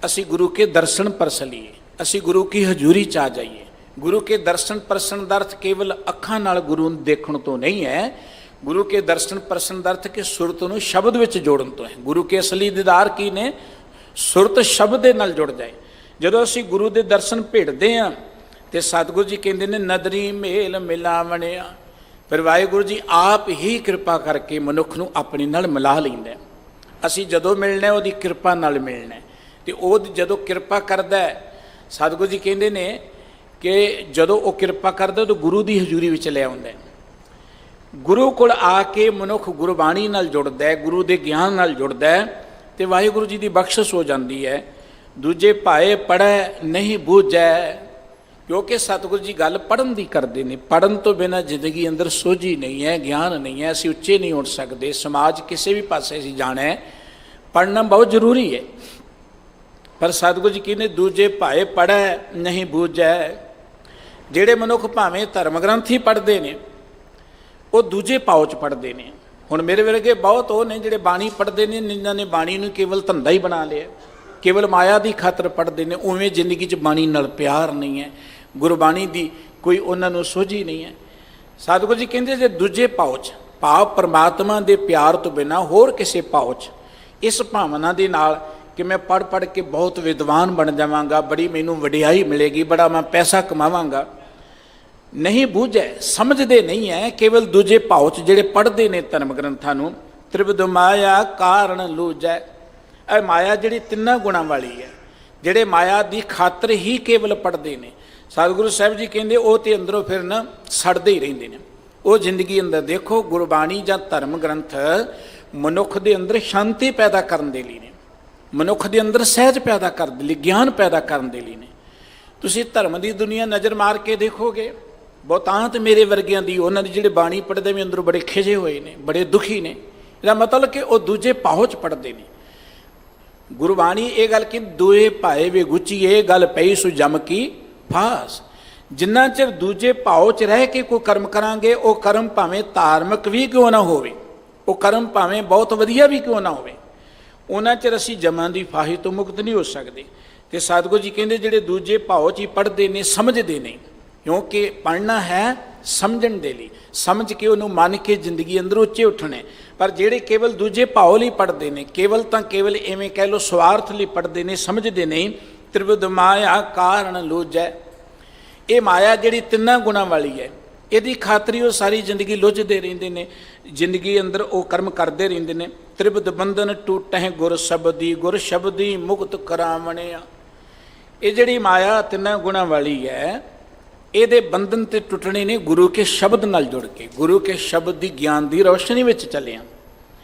ਅਸੀਂ ਗੁਰੂ ਕੇ ਦਰਸ਼ਨ ਪਰਸ ਲਈਏ, ਅਸੀਂ ਗੁਰੂ ਕੀ ਹਜ਼ੂਰੀ 'ਚ ਆ ਜਾਈਏ। ਗੁਰੂ ਕੇ ਦਰਸ਼ਨ ਪਰਸਨ ਦਾ ਅਰਥ ਕੇਵਲ ਅੱਖਾਂ ਨਾਲ ਗੁਰੂ ਨੂੰ ਦੇਖਣ ਤੋਂ ਨਹੀਂ ਹੈ। ਗੁਰੂ ਕੇ ਦਰਸ਼ਨ ਪਰਸਨ ਦਾ ਅਰਥ ਕਿ ਸੁਰਤ ਨੂੰ ਸ਼ਬਦ ਵਿੱਚ ਜੋੜਨ ਤੋਂ ਹੈ। ਗੁਰੂ ਕੇ ਅਸਲੀ ਦੀਦਾਰ ਕੀ ਨੇ? ਸੁਰਤ ਸ਼ਬਦ ਦੇ ਨਾਲ ਜੁੜ ਜਾਏ। ਜਦੋਂ ਅਸੀਂ ਗੁਰੂ ਦੇ ਦਰਸ਼ਨ ਭੇਟਦੇ ਹਾਂ ਤੇ ਸਤਿਗੁਰੂ ਜੀ ਕਹਿੰਦੇ ਨੇ ਨਦਰੀ ਮੇਲ ਮਿਲਾਵਣਿਆ। ਫਿਰ ਵਾਹਿਗੁਰੂ ਜੀ ਆਪ ਹੀ ਕਿਰਪਾ ਕਰਕੇ ਮਨੁੱਖ ਨੂੰ ਆਪਣੇ ਨਾਲ ਮਿਲਾ ਲੈਂਦਾ। ਅਸੀਂ ਜਦੋਂ ਮਿਲਣਾ ਉਹਦੀ ਕਿਰਪਾ ਨਾਲ ਮਿਲਣਾ। ਤੇ ਉਹ ਜਦੋਂ ਕਿਰਪਾ ਕਰਦਾ, ਸਤਿਗੁਰੂ ਜੀ ਕਹਿੰਦੇ ਨੇ ਕਿ ਜਦੋਂ ਉਹ ਕਿਰਪਾ ਕਰਦਾ ਤਾਂ ਗੁਰੂ ਦੀ ਹਜ਼ੂਰੀ ਵਿੱਚ ਲੈ ਆਉਂਦਾ। ਗੁਰੂ ਕੋਲ ਆ ਕੇ ਮਨੁੱਖ ਗੁਰਬਾਣੀ ਨਾਲ ਜੁੜਦਾ, ਗੁਰੂ ਦੇ ਗਿਆਨ ਨਾਲ ਜੁੜਦਾ ਤੇ ਵਾਹਿਗੁਰੂ ਜੀ ਦੀ ਬਖਸ਼ਿਸ਼ ਹੋ ਜਾਂਦੀ ਹੈ। ਦੂਜੇ ਭਾਏ ਪੜ੍ਹੈ ਨਹੀਂ ਬੂਝੈ, ਕਿਉਂਕਿ ਸਤਿਗੁਰੂ ਜੀ ਗੱਲ ਪੜ੍ਹਨ ਦੀ ਕਰਦੇ ਨੇ। ਪੜ੍ਹਨ ਤੋਂ ਬਿਨਾਂ ਜ਼ਿੰਦਗੀ ਅੰਦਰ ਸੋਝੀ ਨਹੀਂ ਹੈ, ਗਿਆਨ ਨਹੀਂ ਹੈ, ਅਸੀਂ ਉੱਚੇ ਨਹੀਂ ਉੱਠ ਸਕਦੇ। ਸਮਾਜ ਕਿਸੇ ਵੀ ਪਾਸੇ ਅਸੀਂ ਜਾਣਾ ਹੈ, ਪੜ੍ਹਨਾ ਬਹੁਤ ਜ਼ਰੂਰੀ ਹੈ। ਪਰ ਸਤਿਗੁਰੂ ਜੀ ਕਹਿੰਦੇ ਦੂਜੇ ਭਾਏ ਪੜ੍ਹੈ ਨਹੀਂ ਬੂਝੈ। ਜਿਹੜੇ ਮਨੁੱਖ ਭਾਵੇਂ ਧਰਮ ਗ੍ਰੰਥ ਹੀ ਪੜ੍ਹਦੇ ਨੇ ਉਹ ਦੂਜੇ ਭਾਉ 'ਚ ਪੜ੍ਹਦੇ ਨੇ। ਹੁਣ ਮੇਰੇ ਵਰਗੇ ਬਹੁਤ ਉਹ ਨੇ ਜਿਹੜੇ ਬਾਣੀ ਪੜ੍ਹਦੇ ਨੇ, ਜਿਨ੍ਹਾਂ ਨੇ ਬਾਣੀ ਨੂੰ ਕੇਵਲ ਧੰਦਾ ਹੀ ਬਣਾ ਲਿਆ। ਕੇਵਲ ਮਾਇਆ ਦੀ ਖਾਤਰ ਪੜ੍ਹਦੇ ਨੇ, ਉਵੇਂ ਜ਼ਿੰਦਗੀ 'ਚ ਬਾਣੀ ਨਾਲ ਪਿਆਰ ਨਹੀਂ ਹੈ, ਗੁਰਬਾਣੀ ਦੀ ਕੋਈ ਉਹਨਾਂ ਨੂੰ ਸੋਝੀ ਨਹੀਂ ਹੈ। ਸਤਿਗੁਰੂ ਜੀ ਕਹਿੰਦੇ ਜੇ ਦੂਜੇ ਭਾਉ 'ਚ, ਭਾਵ ਪਰਮਾਤਮਾ ਦੇ ਪਿਆਰ ਤੋਂ ਬਿਨਾਂ ਹੋਰ ਕਿਸੇ ਭਾਉ 'ਚ, ਇਸ ਭਾਵਨਾ ਦੇ ਨਾਲ ਕਿ ਮੈਂ ਪੜ੍ਹ ਪੜ੍ਹ ਕੇ ਬਹੁਤ ਵਿਦਵਾਨ ਬਣ ਜਾਵਾਂਗਾ, ਬੜੀ ਮੈਨੂੰ ਵਡਿਆਈ ਮਿਲੇਗੀ, ਬੜਾ ਮੈਂ ਪੈਸਾ ਕਮਾਵਾਂਗਾ, ਨਹੀਂ ਬੂਝੈ, ਸਮਝਦੇ ਨਹੀਂ ਹੈ। ਕੇਵਲ ਦੂਜੇ ਭਾਉ 'ਚ ਜਿਹੜੇ ਪੜ੍ਹਦੇ ਨੇ ਧਰਮ ਗ੍ਰੰਥਾਂ ਨੂੰ, ਤ੍ਰਿਵਿਧ ਮਾਇਆ ਕਾਰਨ ਲੂਝੈ, ਇਹ ਮਾਇਆ ਜਿਹੜੀ ਤਿੰਨਾਂ ਗੁਣਾਂ ਵਾਲੀ ਹੈ, ਜਿਹੜੇ ਮਾਇਆ ਦੀ ਖਾਤਰ ਹੀ ਕੇਵਲ ਪੜ੍ਹਦੇ ਨੇ, ਸਤਿਗੁਰੂ ਸਾਹਿਬ ਜੀ ਕਹਿੰਦੇ ਉਹ ਤੇ ਅੰਦਰੋਂ ਫਿਰ ਨਾ ਸੜਦੇ ਹੀ ਰਹਿੰਦੇ ਨੇ। ਉਹ ਜ਼ਿੰਦਗੀ ਅੰਦਰ ਦੇਖੋ, ਗੁਰਬਾਣੀ ਜਾਂ ਧਰਮ ਗ੍ਰੰਥ ਮਨੁੱਖ ਦੇ ਅੰਦਰ ਸ਼ਾਂਤੀ ਪੈਦਾ ਕਰਨ ਦੇ ਲਈ ਨੇ, ਮਨੁੱਖ ਦੇ ਅੰਦਰ ਸਹਿਜ ਪੈਦਾ ਕਰਨ ਦੇ ਲਈ, ਗਿਆਨ ਪੈਦਾ ਕਰਨ ਦੇ ਲਈ ਨੇ। ਤੁਸੀਂ ਧਰਮ ਦੀ ਦੁਨੀਆ ਨਜ਼ਰ ਮਾਰ ਕੇ ਦੇਖੋਗੇ, ਬਹੁਤਾਂਤ ਮੇਰੇ ਵਰਗਿਆਂ ਦੀ, ਉਹਨਾਂ ਦੀ ਜਿਹੜੇ ਬਾਣੀ ਪੜ੍ਹਦੇ ਵੀ ਅੰਦਰੋਂ ਬੜੇ ਖਿਜੇ ਹੋਏ ਨੇ, ਬੜੇ ਦੁਖੀ ਨੇ। ਇਹਦਾ ਮਤਲਬ ਕਿ ਉਹ ਦੂਜੇ ਭਾਉ 'ਚ ਪੜ੍ਹਦੇ ਨੇ। ਗੁਰਬਾਣੀ ਇਹ ਗੱਲ ਕਿ ਦੋਏ ਭਾਏ ਵੇ ਗੁੱਚੀ, ਇਹ ਗੱਲ ਪਈ ਸੁ ਜਮ ਕੀ ਫਾਸ। ਜਿੰਨਾ ਚਿਰ ਦੂਜੇ ਭਾਉ 'ਚ ਰਹਿ ਕੇ ਕੋਈ ਕਰਮ ਕਰਾਂਗੇ, ਉਹ ਕਰਮ ਭਾਵੇਂ ਧਾਰਮਿਕ ਵੀ ਕਿਉਂ ਨਾ ਹੋਵੇ, ਉਹ ਕਰਮ ਭਾਵੇਂ ਬਹੁਤ ਵਧੀਆ ਵੀ ਕਿਉਂ ਨਾ ਹੋਵੇ, ਉਹਨਾਂ ਚਿਰ ਅਸੀਂ ਜਮਾਂ ਦੀ ਫਾਹੀ ਤੋਂ ਮੁਕਤ ਨਹੀਂ ਹੋ ਸਕਦੇ। ਤੇ ਸਤਿਗੁਰੂ ਜੀ ਕਹਿੰਦੇ ਜਿਹੜੇ ਦੂਜੇ ਭਾਉ 'ਚ ਹੀ ਪੜ੍ਹਦੇ ਨੇ, ਸਮਝਦੇ ਨਹੀਂ, ਕਿਉਂਕਿ ਪੜ੍ਹਨਾ ਹੈ ਸਮਝਣ ਦੇ ਲਈ, ਸਮਝ ਕੇ ਉਹਨੂੰ ਮੰਨ ਕੇ ਜ਼ਿੰਦਗੀ ਅੰਦਰ ਉੱਚੇ ਉੱਠਣੇ। ਪਰ ਜਿਹੜੇ ਕੇਵਲ ਦੂਜੇ ਭਾਉ ਲਈ ਪੜ੍ਹਦੇ ਨੇ, ਕੇਵਲ ਤਾਂ ਕੇਵਲ ਐਵੇਂ ਕਹਿ ਲਓ ਸਵਾਰਥ ਲਈ ਪੜ੍ਹਦੇ ਨੇ, ਸਮਝਦੇ ਨਹੀਂ। ਤ੍ਰਿਵਿਧ ਮਾਇਆ ਕਾਰਨ ਲੂਝੈ, ਇਹ ਮਾਇਆ ਜਿਹੜੀ ਤਿੰਨਾਂ ਗੁਣਾਂ ਵਾਲੀ ਹੈ, ਇਹਦੀ ਖਾਤਰੀ ਉਹ ਸਾਰੀ ਜ਼ਿੰਦਗੀ ਲੁੱਝਦੇ ਰਹਿੰਦੇ ਨੇ, ਜ਼ਿੰਦਗੀ ਅੰਦਰ ਉਹ ਕਰਮ ਕਰਦੇ ਰਹਿੰਦੇ ਨੇ। ਤ੍ਰਿਵਿਧ ਬੰਧਨ ਟੂਟਹਿ ਗੁਰ ਸ਼ਬਦੀ, ਗੁਰ ਸ਼ਬਦੀ ਮੁਕਤ ਕਰਾਵਣਿਆ। ਇਹ ਜਿਹੜੀ ਮਾਇਆ ਤਿੰਨਾਂ ਗੁਣਾਂ ਵਾਲੀ ਹੈ, ਇਹਦੇ ਬੰਧਨ ਤੇ ਟੁੱਟਣੇ ਨੇ ਗੁਰੂ ਕੇ ਸ਼ਬਦ ਨਾਲ ਜੁੜ ਕੇ, ਗੁਰੂ ਕੇ ਸ਼ਬਦ ਦੀ ਗਿਆਨ ਦੀ ਰੌਸ਼ਨੀ ਵਿੱਚ ਚੱਲਿਆ।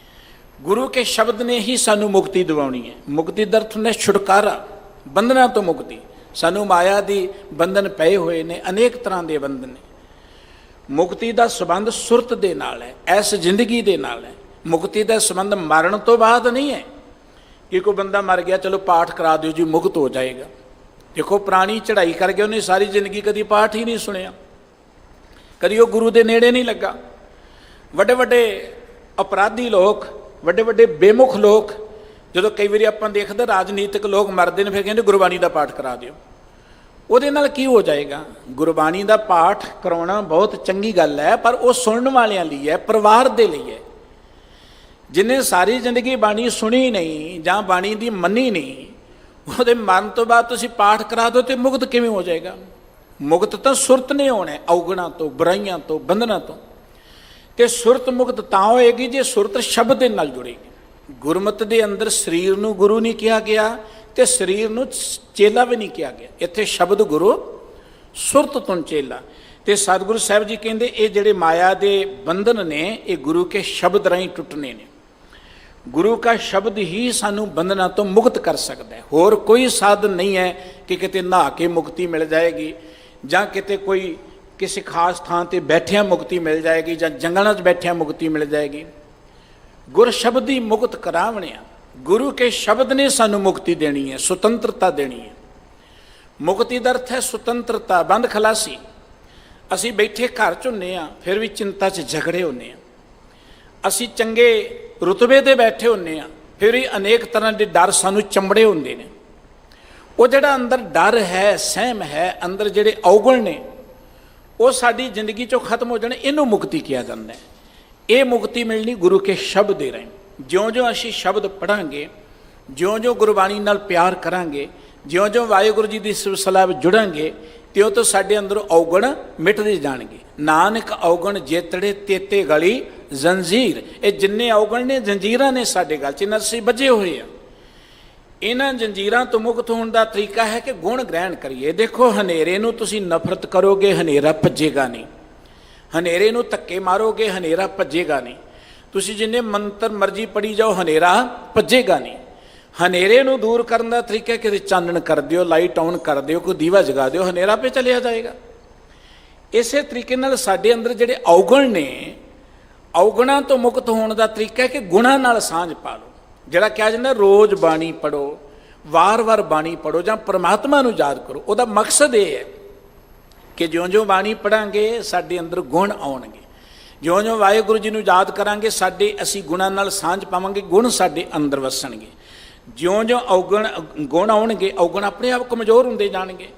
ਗੁਰੂ ਕੇ ਸ਼ਬਦ ਨੇ ਹੀ ਸਾਨੂੰ ਮੁਕਤੀ ਦਿਵਾਉਣੀ ਹੈ। ਮੁਕਤੀ ਦਾ ਅਰਥ ਹੁੰਦਾ ਛੁਟਕਾਰਾ, ਬੰਧਨਾਂ ਤੋਂ ਮੁਕਤੀ। ਸਾਨੂੰ ਮਾਇਆ ਦੀ ਬੰਧਨ ਪਏ ਹੋਏ ਨੇ, ਅਨੇਕ ਤਰ੍ਹਾਂ ਦੇ ਬੰਧਨ ਨੇ। ਮੁਕਤੀ ਦਾ ਸੰਬੰਧ ਸੁਰਤ ਦੇ ਨਾਲ ਹੈ, ਇਸ ਜ਼ਿੰਦਗੀ ਦੇ ਨਾਲ ਹੈ। ਮੁਕਤੀ ਦਾ ਸੰਬੰਧ ਮਰਨ ਤੋਂ ਬਾਅਦ ਨਹੀਂ ਹੈ ਕਿ ਕੋਈ ਬੰਦਾ ਮਰ ਗਿਆ ਚਲੋ ਪਾਠ ਕਰਾ ਦਿਓ ਜੀ ਮੁਕਤ ਹੋ ਜਾਏਗਾ। ਦੇਖੋ ਪੁਰਾਣੀ ਚੜ੍ਹਾਈ ਕਰ ਗਿਆ, ਉਹਨੇ ਸਾਰੀ ਜ਼ਿੰਦਗੀ ਕਦੀ ਪਾਠ ਹੀ ਨਹੀਂ ਸੁਣਿਆ, ਕਦੀ ਉਹ ਗੁਰੂ ਦੇ ਨੇੜੇ ਨਹੀਂ ਲੱਗਾ। ਵੱਡੇ ਵੱਡੇ ਅਪਰਾਧੀ ਲੋਕ, ਵੱਡੇ ਵੱਡੇ ਬੇਮੁਖ ਲੋਕ, ਜਦੋਂ ਕਈ ਵਾਰੀ ਆਪਾਂ ਦੇਖਦੇ ਰਾਜਨੀਤਿਕ ਲੋਕ ਮਰਦੇ ਨੇ, ਫਿਰ ਕਹਿੰਦੇ ਗੁਰਬਾਣੀ ਦਾ ਪਾਠ ਕਰਾ ਦਿਓ। ਉਹਦੇ ਨਾਲ ਕੀ ਹੋ ਜਾਏਗਾ? ਗੁਰਬਾਣੀ ਦਾ ਪਾਠ ਕਰਾਉਣਾ ਬਹੁਤ ਚੰਗੀ ਗੱਲ ਹੈ, ਪਰ ਉਹ ਸੁਣਨ ਵਾਲਿਆਂ ਲਈ ਹੈ, ਪਰਿਵਾਰ ਦੇ ਲਈ ਹੈ। ਜਿਹਨੇ ਸਾਰੀ ਜ਼ਿੰਦਗੀ ਬਾਣੀ ਸੁਣੀ ਨਹੀਂ ਜਾਂ ਬਾਣੀ ਦੀ ਮੰਨੀ ਨਹੀਂ, ਉਹਦੇ ਮਰਨ ਤੋਂ ਬਾਅਦ ਤੁਸੀਂ ਪਾਠ ਕਰਾ ਦਿਓ ਤੇ ਮੁਕਤ ਕਿਵੇਂ ਹੋ ਜਾਏਗਾ? ਮੁਕਤ ਤਾਂ ਸੁਰਤ ਨੇ ਹੋਣਾ, ਔਗਣਾਂ ਤੋਂ, ਬੁਰਾਈਆਂ ਤੋਂ, ਬੰਧਨਾਂ ਤੋਂ। ਤੇ ਸੁਰਤ ਮੁਕਤ ਤਾਂ ਹੋਏਗੀ ਜੇ ਸੁਰਤ ਸ਼ਬਦ ਦੇ ਨਾਲ ਜੁੜੇਗੀ। ਗੁਰਮਤ ਦੇ ਅੰਦਰ ਸਰੀਰ ਨੂੰ ਗੁਰੂ ਨਹੀਂ ਕਿਹਾ ਗਿਆ ਤੇ ਸਰੀਰ ਨੂੰ ਚੇਲਾ ਵੀ ਨਹੀਂ ਕਿਹਾ ਗਿਆ। ਇੱਥੇ ਸ਼ਬਦ ਗੁਰੂ, ਸੁਰਤ ਤੋਂ ਚੇਲਾ। ਤੇ ਸਤਿਗੁਰੂ ਸਾਹਿਬ ਜੀ ਕਹਿੰਦੇ ਇਹ ਜਿਹੜੇ ਮਾਇਆ ਦੇ ਬੰਧਨ ਨੇ, ਇਹ ਗੁਰੂ ਕੇ ਸ਼ਬਦ ਰਾਹੀਂ ਟੁੱਟਣੇ ਨੇ। ਗੁਰੂ ਕਾ ਸ਼ਬਦ ਹੀ ਸਾਨੂੰ ਬੰਧਨਾਂ ਤੋਂ ਮੁਕਤ ਕਰ ਸਕਦਾ ਹੈ। ਹੋਰ ਕੋਈ ਸਾਧਨ ਨਹੀਂ ਹੈ ਕਿ ਕਿਤੇ ਨਹਾ ਕੇ ਮੁਕਤੀ ਮਿਲ ਜਾਏਗੀ, ਜਾਂ ਕਿਤੇ ਕੋਈ ਕਿਸੇ ਖਾਸ ਥਾਂ ਤੇ ਬੈਠਿਆਂ ਮੁਕਤੀ ਮਿਲ ਜਾਏਗੀ, ਜਾਂ ਜੰਗਲਾਂ 'ਚ ਬੈਠਿਆਂ ਮੁਕਤੀ ਮਿਲ ਜਾਏਗੀ। ਗੁਰ ਸ਼ਬਦ ਹੀ ਮੁਕਤ ਕਰਾਵਣਿਆ। ਗੁਰੂ ਕੇ ਸ਼ਬਦ ਨੇ ਸਾਨੂੰ ਮੁਕਤੀ ਦੇਣੀ ਹੈ, ਸੁਤੰਤਰਤਾ ਦੇਣੀ ਹੈ। ਮੁਕਤੀ ਦਾ ਅਰਥ ਹੈ ਸੁਤੰਤਰਤਾ, ਬੰਦ ਖਲਾਸੀ। ਅਸੀਂ ਬੈਠੇ ਘਰ 'ਚ ਹੁੰਦੇ ਹਾਂ, ਫਿਰ ਵੀ ਚਿੰਤਾ 'ਚ ਝਗੜੇ ਹੁੰਦੇ ਹਾਂ। ਅਸੀਂ ਚੰਗੇ ਰੁਤਬੇ 'ਤੇ ਬੈਠੇ ਹੁੰਦੇ ਹਾਂ, ਫਿਰ ਵੀ ਅਨੇਕ ਤਰ੍ਹਾਂ ਦੇ ਡਰ ਸਾਨੂੰ ਚੰਬੜੇ ਹੁੰਦੇ ਨੇ। ਉਹ ਜਿਹੜਾ ਅੰਦਰ ਡਰ ਹੈ, ਸਹਿਮ ਹੈ, ਅੰਦਰ ਜਿਹੜੇ ਔਗਣ ਨੇ, ਉਹ ਸਾਡੀ ਜ਼ਿੰਦਗੀ 'ਚੋਂ ਖਤਮ ਹੋ ਜਾਣੇ। ਇਹਨੂੰ ਮੁਕਤੀ ਕਿਹਾ ਜਾਂਦਾ ਹੈ। ਇਹ ਮੁਕਤੀ ਮਿਲਣੀ ਗੁਰੂ ਕੇ ਸ਼ਬਦ ਦੇ ਰਾਹੀਂ। ਜਿਉਂ-ਜਿਉਂ ਅਸੀਂ ਸ਼ਬਦ ਪੜ੍ਹਾਂਗੇ, ਜਿਉਂ-ਜਿਉਂ ਗੁਰਬਾਣੀ ਨਾਲ ਪਿਆਰ ਕਰਾਂਗੇ, ਜਿਉਂ-ਜਿਉਂ ਵਾਹਿਗੁਰੂ ਜੀ ਦੀ ਸਿਲਸਿਲਾ ਵਿੱਚ ਜੁੜਾਂਗੇ, ਤਿਉਂ ਤੋਂ ਸਾਡੇ ਅੰਦਰੋਂ ਔਗਣ ਮਿਟਦੇ ਜਾਣਗੇ। ਨਾਨਕ ਔਗਣ ਜੇਤੜੇ ਤੇਤੇ ਗਲੀ ਜ਼ੰਜੀਰ। ਇਹ ਜਿੰਨੇ ਔਗਣ ਨੇ, ਜੰਜੀਰਾਂ ਨੇ ਸਾਡੇ ਗਲ 'ਚ, ਇਹਨਾਂ ਅਸੀਂ ਬੱਝੇ ਹੋਏ ਆ। ਇਹਨਾਂ ਜੰਜੀਰਾਂ ਤੋਂ ਮੁਕਤ ਹੋਣ ਦਾ ਤਰੀਕਾ ਹੈ ਕਿ ਗੁਣ ਗ੍ਰਹਿਣ ਕਰੀਏ। ਦੇਖੋ, ਹਨੇਰੇ ਨੂੰ ਤੁਸੀਂ ਨਫ਼ਰਤ ਕਰੋਗੇ, ਹਨੇਰਾ ਭੱਜੇਗਾ ਨਹੀਂ। ਹਨੇਰੇ ਨੂੰ ਧੱਕੇ ਮਾਰੋਗੇ, ਹਨੇਰਾ ਭੱਜੇਗਾ ਨਹੀਂ। ਤੁਸੀਂ ਜਿੰਨੇ ਮੰਤਰ ਮਰਜ਼ੀ ਪੜ੍ਹੀ ਜਾਓ, ਹਨੇਰਾ ਭੱਜੇਗਾ ਨਹੀਂ। ਹਨੇਰੇ ਨੂੰ ਦੂਰ ਕਰਨ ਦਾ ਤਰੀਕਾ ਕਿਤੇ ਚਾਨਣ ਕਰ ਦਿਓ, ਲਾਈਟ ਆਨ ਕਰ ਦਿਓ, ਕੋਈ ਦੀਵਾ ਜਗਾ ਦਿਓ, ਹਨੇਰਾ ਆਪੇ ਚਲਿਆ ਜਾਏਗਾ। ਇਸੇ ਤਰੀਕੇ ਨਾਲ ਸਾਡੇ ਅੰਦਰ ਜਿਹੜੇ ਔਗਣ ਨੇ, ਔਗਣਾਂ ਤੋਂ ਮੁਕਤ ਹੋਣ ਦਾ ਤਰੀਕਾ ਹੈ ਕਿ ਗੁਣਾਂ ਨਾਲ ਸਾਂਝ ਪਾ ਲਓ। ਜਿਹੜਾ ਕਿਹਾ ਜਾਂਦਾ ਰੋਜ਼ ਬਾਣੀ ਪੜ੍ਹੋ, ਵਾਰ-ਵਾਰ ਬਾਣੀ ਪੜ੍ਹੋ, ਜਾਂ ਪਰਮਾਤਮਾ ਨੂੰ ਯਾਦ ਕਰੋ। ਉਹਦਾ ਮਕਸਦ ਇਹ ਹੈ ਕਿ ਜਿਉਂ-ਜਿਉਂ ਬਾਣੀ ਪੜ੍ਹਾਂਗੇ ਸਾਡੇ ਅੰਦਰ ਗੁਣ ਆਉਣਗੇ। ਜਿਉਂ-ਜਿਉਂ ਵਾਹਿਗੁਰੂ ਜੀ ਨੂੰ ਯਾਦ ਕਰਾਂਗੇ, ਅਸੀਂ ਗੁਣਾਂ ਨਾਲ ਸਾਂਝ ਪਾਵਾਂਗੇ, ਗੁਣ ਸਾਡੇ ਅੰਦਰ ਵਸਣਗੇ। ਜਿਉਂ-ਜਿਉਂ ਔਗਣ ਗੁਣ ਆਉਣਗੇ, ਔਗਣ ਆਪਣੇ ਆਪ ਕਮਜ਼ੋਰ ਹੁੰਦੇ ਜਾਣਗੇ।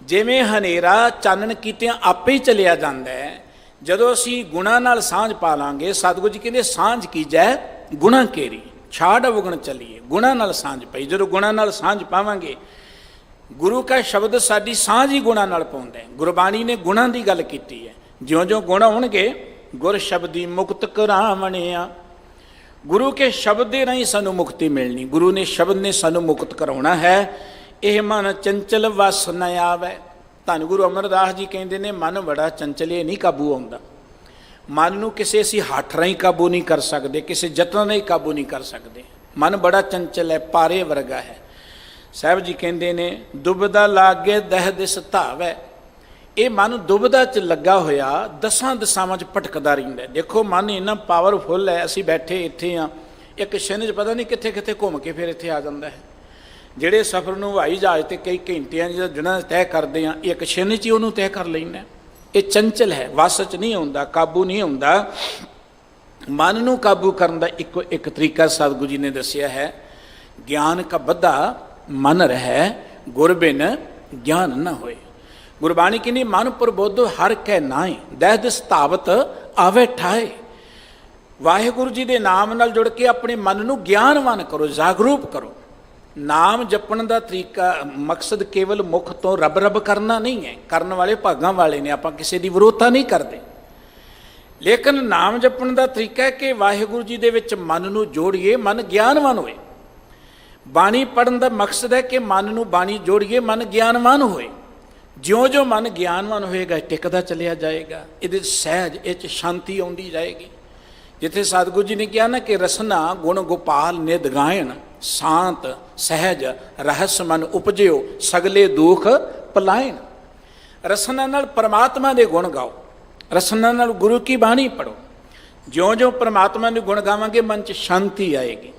ਜਿਵੇਂ ਹਨੇਰਾ ਚਾਨਣ ਕੀਤਿਆਂ ਆਪੇ ਹੀ ਚਲਿਆ ਜਾਂਦਾ ਹੈ, ਜਦੋਂ ਅਸੀਂ ਗੁਣਾਂ ਨਾਲ ਸਾਂਝ ਪਾ ਲਾਂਗੇ, ਸਤਿਗੁਰੂ ਜੀ ਕਹਿੰਦੇ ਸਾਂਝ ਕੀਜੈ ਗੁਣਾਂ ਕੇਰੀ, ਛਾੜ ਅਵਗੁਣ ਚੱਲੀਏ। ਗੁਣਾਂ ਨਾਲ ਸਾਂਝ ਪਈ, ਜਦੋਂ ਗੁਣਾਂ ਨਾਲ ਸਾਂਝ ਪਾਵਾਂਗੇ, ਗੁਰੂ ਕਾ ਸ਼ਬਦ ਸਾਡੀ ਸਾਂਝ ਹੀ ਗੁਣਾਂ ਨਾਲ ਪਾਉਂਦਾ ਹੈ। ਗੁਰਬਾਣੀ ਨੇ ਗੁਣਾਂ ਦੀ ਗੱਲ ਕੀਤੀ ਹੈ, ਜਿਉਂ-ਜਿਉਂ ਗੁਣ ਆਉਣਗੇ ਗੁਰ ਸ਼ਬਦੀ ਮੁਕਤ ਕਰਾਵਣਿਆ। ਗੁਰੂ ਕੇ ਸ਼ਬਦ ਦੇ ਰਾਹੀਂ ਸਾਨੂੰ ਮੁਕਤੀ ਮਿਲਣੀ, ਗੁਰੂ ਨੇ ਸ਼ਬਦ ਨੇ ਸਾਨੂੰ ਮੁਕਤ ਕਰਾਉਣਾ ਹੈ। ਇਹ ਮਨ ਚੰਚਲ ਵਸ ਨ ਆਵੈ। ਧੰਨ ਗੁਰੂ ਅਮਰਦਾਸ ਜੀ ਕਹਿੰਦੇ ਨੇ, ਮਨ ਬੜਾ ਚੰਚਲ, ਇਹ ਨਹੀਂ ਕਾਬੂ ਆਉਂਦਾ। ਮਨ ਨੂੰ ਕਿਸੇ ਅਸੀਂ ਹੱਠ ਰਾਹੀਂ ਕਾਬੂ ਨਹੀਂ ਕਰ ਸਕਦੇ, ਕਿਸੇ ਯਤਨ ਨਾਲ ਕਾਬੂ ਨਹੀਂ ਕਰ ਸਕਦੇ। ਮਨ ਬੜਾ ਚੰਚਲ ਹੈ, ਪਾਰੇ ਵਰਗਾ ਹੈ। ਸਾਹਿਬ ਜੀ ਕਹਿੰਦੇ ਨੇ, ਦੁਬਦਾ ਲਾਗੇ ਦਹ ਦਿਸ ਧਾਵੈ। ਇਹ ਮਨ ਦੁਬਦਾ 'ਚ ਲੱਗਾ ਹੋਇਆ ਦਸਾਂ ਦਿਸ਼ਾਵਾਂ 'ਚ ਭਟਕਦਾ ਰਹਿੰਦਾ। ਦੇਖੋ ਮਨ ਇੰਨਾ ਪਾਵਰਫੁੱਲ ਹੈ, ਅਸੀਂ ਬੈਠੇ ਇੱਥੇ ਹਾਂ, ਇੱਕ ਛਿਨ 'ਚ ਪਤਾ ਨਹੀਂ ਕਿੱਥੇ ਕਿੱਥੇ ਘੁੰਮ ਕੇ ਫਿਰ ਇੱਥੇ ਆ ਜਾਂਦਾ ਹੈ। ਜਿਹੜੇ ਸਫ਼ਰ ਨੂੰ ਹਵਾਈ ਜਹਾਜ਼ 'ਤੇ ਕਈ ਘੰਟਿਆਂ ਜਾਂ ਦਿਨਾਂ ਤੈਅ ਕਰਦੇ ਹਾਂ, ਇੱਕ ਛਿਨ 'ਚ ਹੀ ਉਹਨੂੰ ਤੈਅ ਕਰ ਲੈਂਦਾ। ਇਹ ਚੰਚਲ ਹੈ, ਵਸ 'ਚ ਨਹੀਂ ਆਉਂਦਾ, ਕਾਬੂ ਨਹੀਂ ਆਉਂਦਾ। ਮਨ ਨੂੰ ਕਾਬੂ ਕਰਨ ਦਾ ਇੱਕੋ ਇੱਕ ਤਰੀਕਾ ਸਤਿਗੁਰੂ ਜੀ ਨੇ ਦੱਸਿਆ ਹੈ, ਗਿਆਨ ਕਾ ਬੱਧਾ ਮਨ ਰਹਿ, ਗੁਰ ਬਿਨ ਗਿਆਨ ਨਾ ਹੋਏ। ਗੁਰਬਾਣੀ ਕਹਿੰਦੀ, ਮਨ ਪ੍ਰਬੁੱਧ ਹਰ ਕੈ ਨਾਏ, ਦਹਿ ਦਿਸ ਧਾਵਤ ਆਵੇ ਠਾਏ। ਵਾਹਿਗੁਰੂ ਜੀ ਦੇ ਨਾਮ ਨਾਲ ਜੁੜ ਕੇ ਆਪਣੇ ਮਨ ਨੂੰ ਗਿਆਨਵਾਨ ਕਰੋ, ਜਾਗਰੂਕ ਕਰੋ। ਨਾਮ ਜਪਣ ਦਾ ਤਰੀਕਾ, ਮਕਸਦ ਕੇਵਲ ਮੁਖ ਤੋਂ ਰੱਬ ਰੱਬ ਕਰਨਾ ਨਹੀਂ ਹੈ, ਕਰਨ ਵਾਲੇ ਭਾਗਾਂ ਵਾਲੇ ਨੇ, ਆਪਾਂ ਕਿਸੇ ਦੀ ਵਿਰੋਧਤਾ ਨਹੀਂ ਕਰਦੇ। ਲੇਕਿਨ ਨਾਮ ਜਪਣ ਦਾ ਤਰੀਕਾ ਹੈ ਕਿ ਵਾਹਿਗੁਰੂ ਜੀ ਦੇ ਵਿੱਚ ਮਨ ਨੂੰ ਜੋੜੀਏ, ਮਨ ਗਿਆਨਵਾਨ ਹੋਏ। ਬਾਣੀ ਪੜ੍ਹਨ ਦਾ ਮਕਸਦ ਹੈ ਕਿ ਮਨ ਨੂੰ ਬਾਣੀ ਜੋੜੀਏ, ਮਨ ਗਿਆਨਵਾਨ ਹੋਏ। ਜਿਉਂ-ਜਿਉਂ ਮਨ ਗਿਆਨਵਾਨ ਹੋਏਗਾ, ਟਿਕਦਾ ਚਲਿਆ ਜਾਏਗਾ, ਇਹਦੇ ਸਹਿਜ, ਇਹ 'ਚ ਸ਼ਾਂਤੀ ਆਉਂਦੀ ਜਾਏਗੀ। ਜਿੱਥੇ ਸਤਿਗੁਰੂ ਜੀ ਨੇ ਕਿਹਾ ਨਾ ਕਿ ਰਸਨਾ ਗੁਣ ਗੋਪਾਲ ਨਿਧ ਗਾਇਣ, ਸ਼ਾਂਤ ਸਹਿਜ ਰਹਸ ਮਨ ਉਪਜਿਓ, ਸਗਲੇ ਦੁਖ ਪਲਾਇਣ। ਰਸਨਾ ਨਾਲ ਪਰਮਾਤਮਾ ਦੇ ਗੁਣ ਗਾਓ, ਰਸਨਾ ਨਾਲ ਗੁਰੂ ਕੀ ਬਾਣੀ ਪੜ੍ਹੋ। ਜਿਉਂ-ਜਿਉਂ ਪਰਮਾਤਮਾ ਦੇ ਗੁਣ ਗਾਵਾਂਗੇ, ਮਨ 'ਚ ਸ਼ਾਂਤੀ ਆਏਗੀ,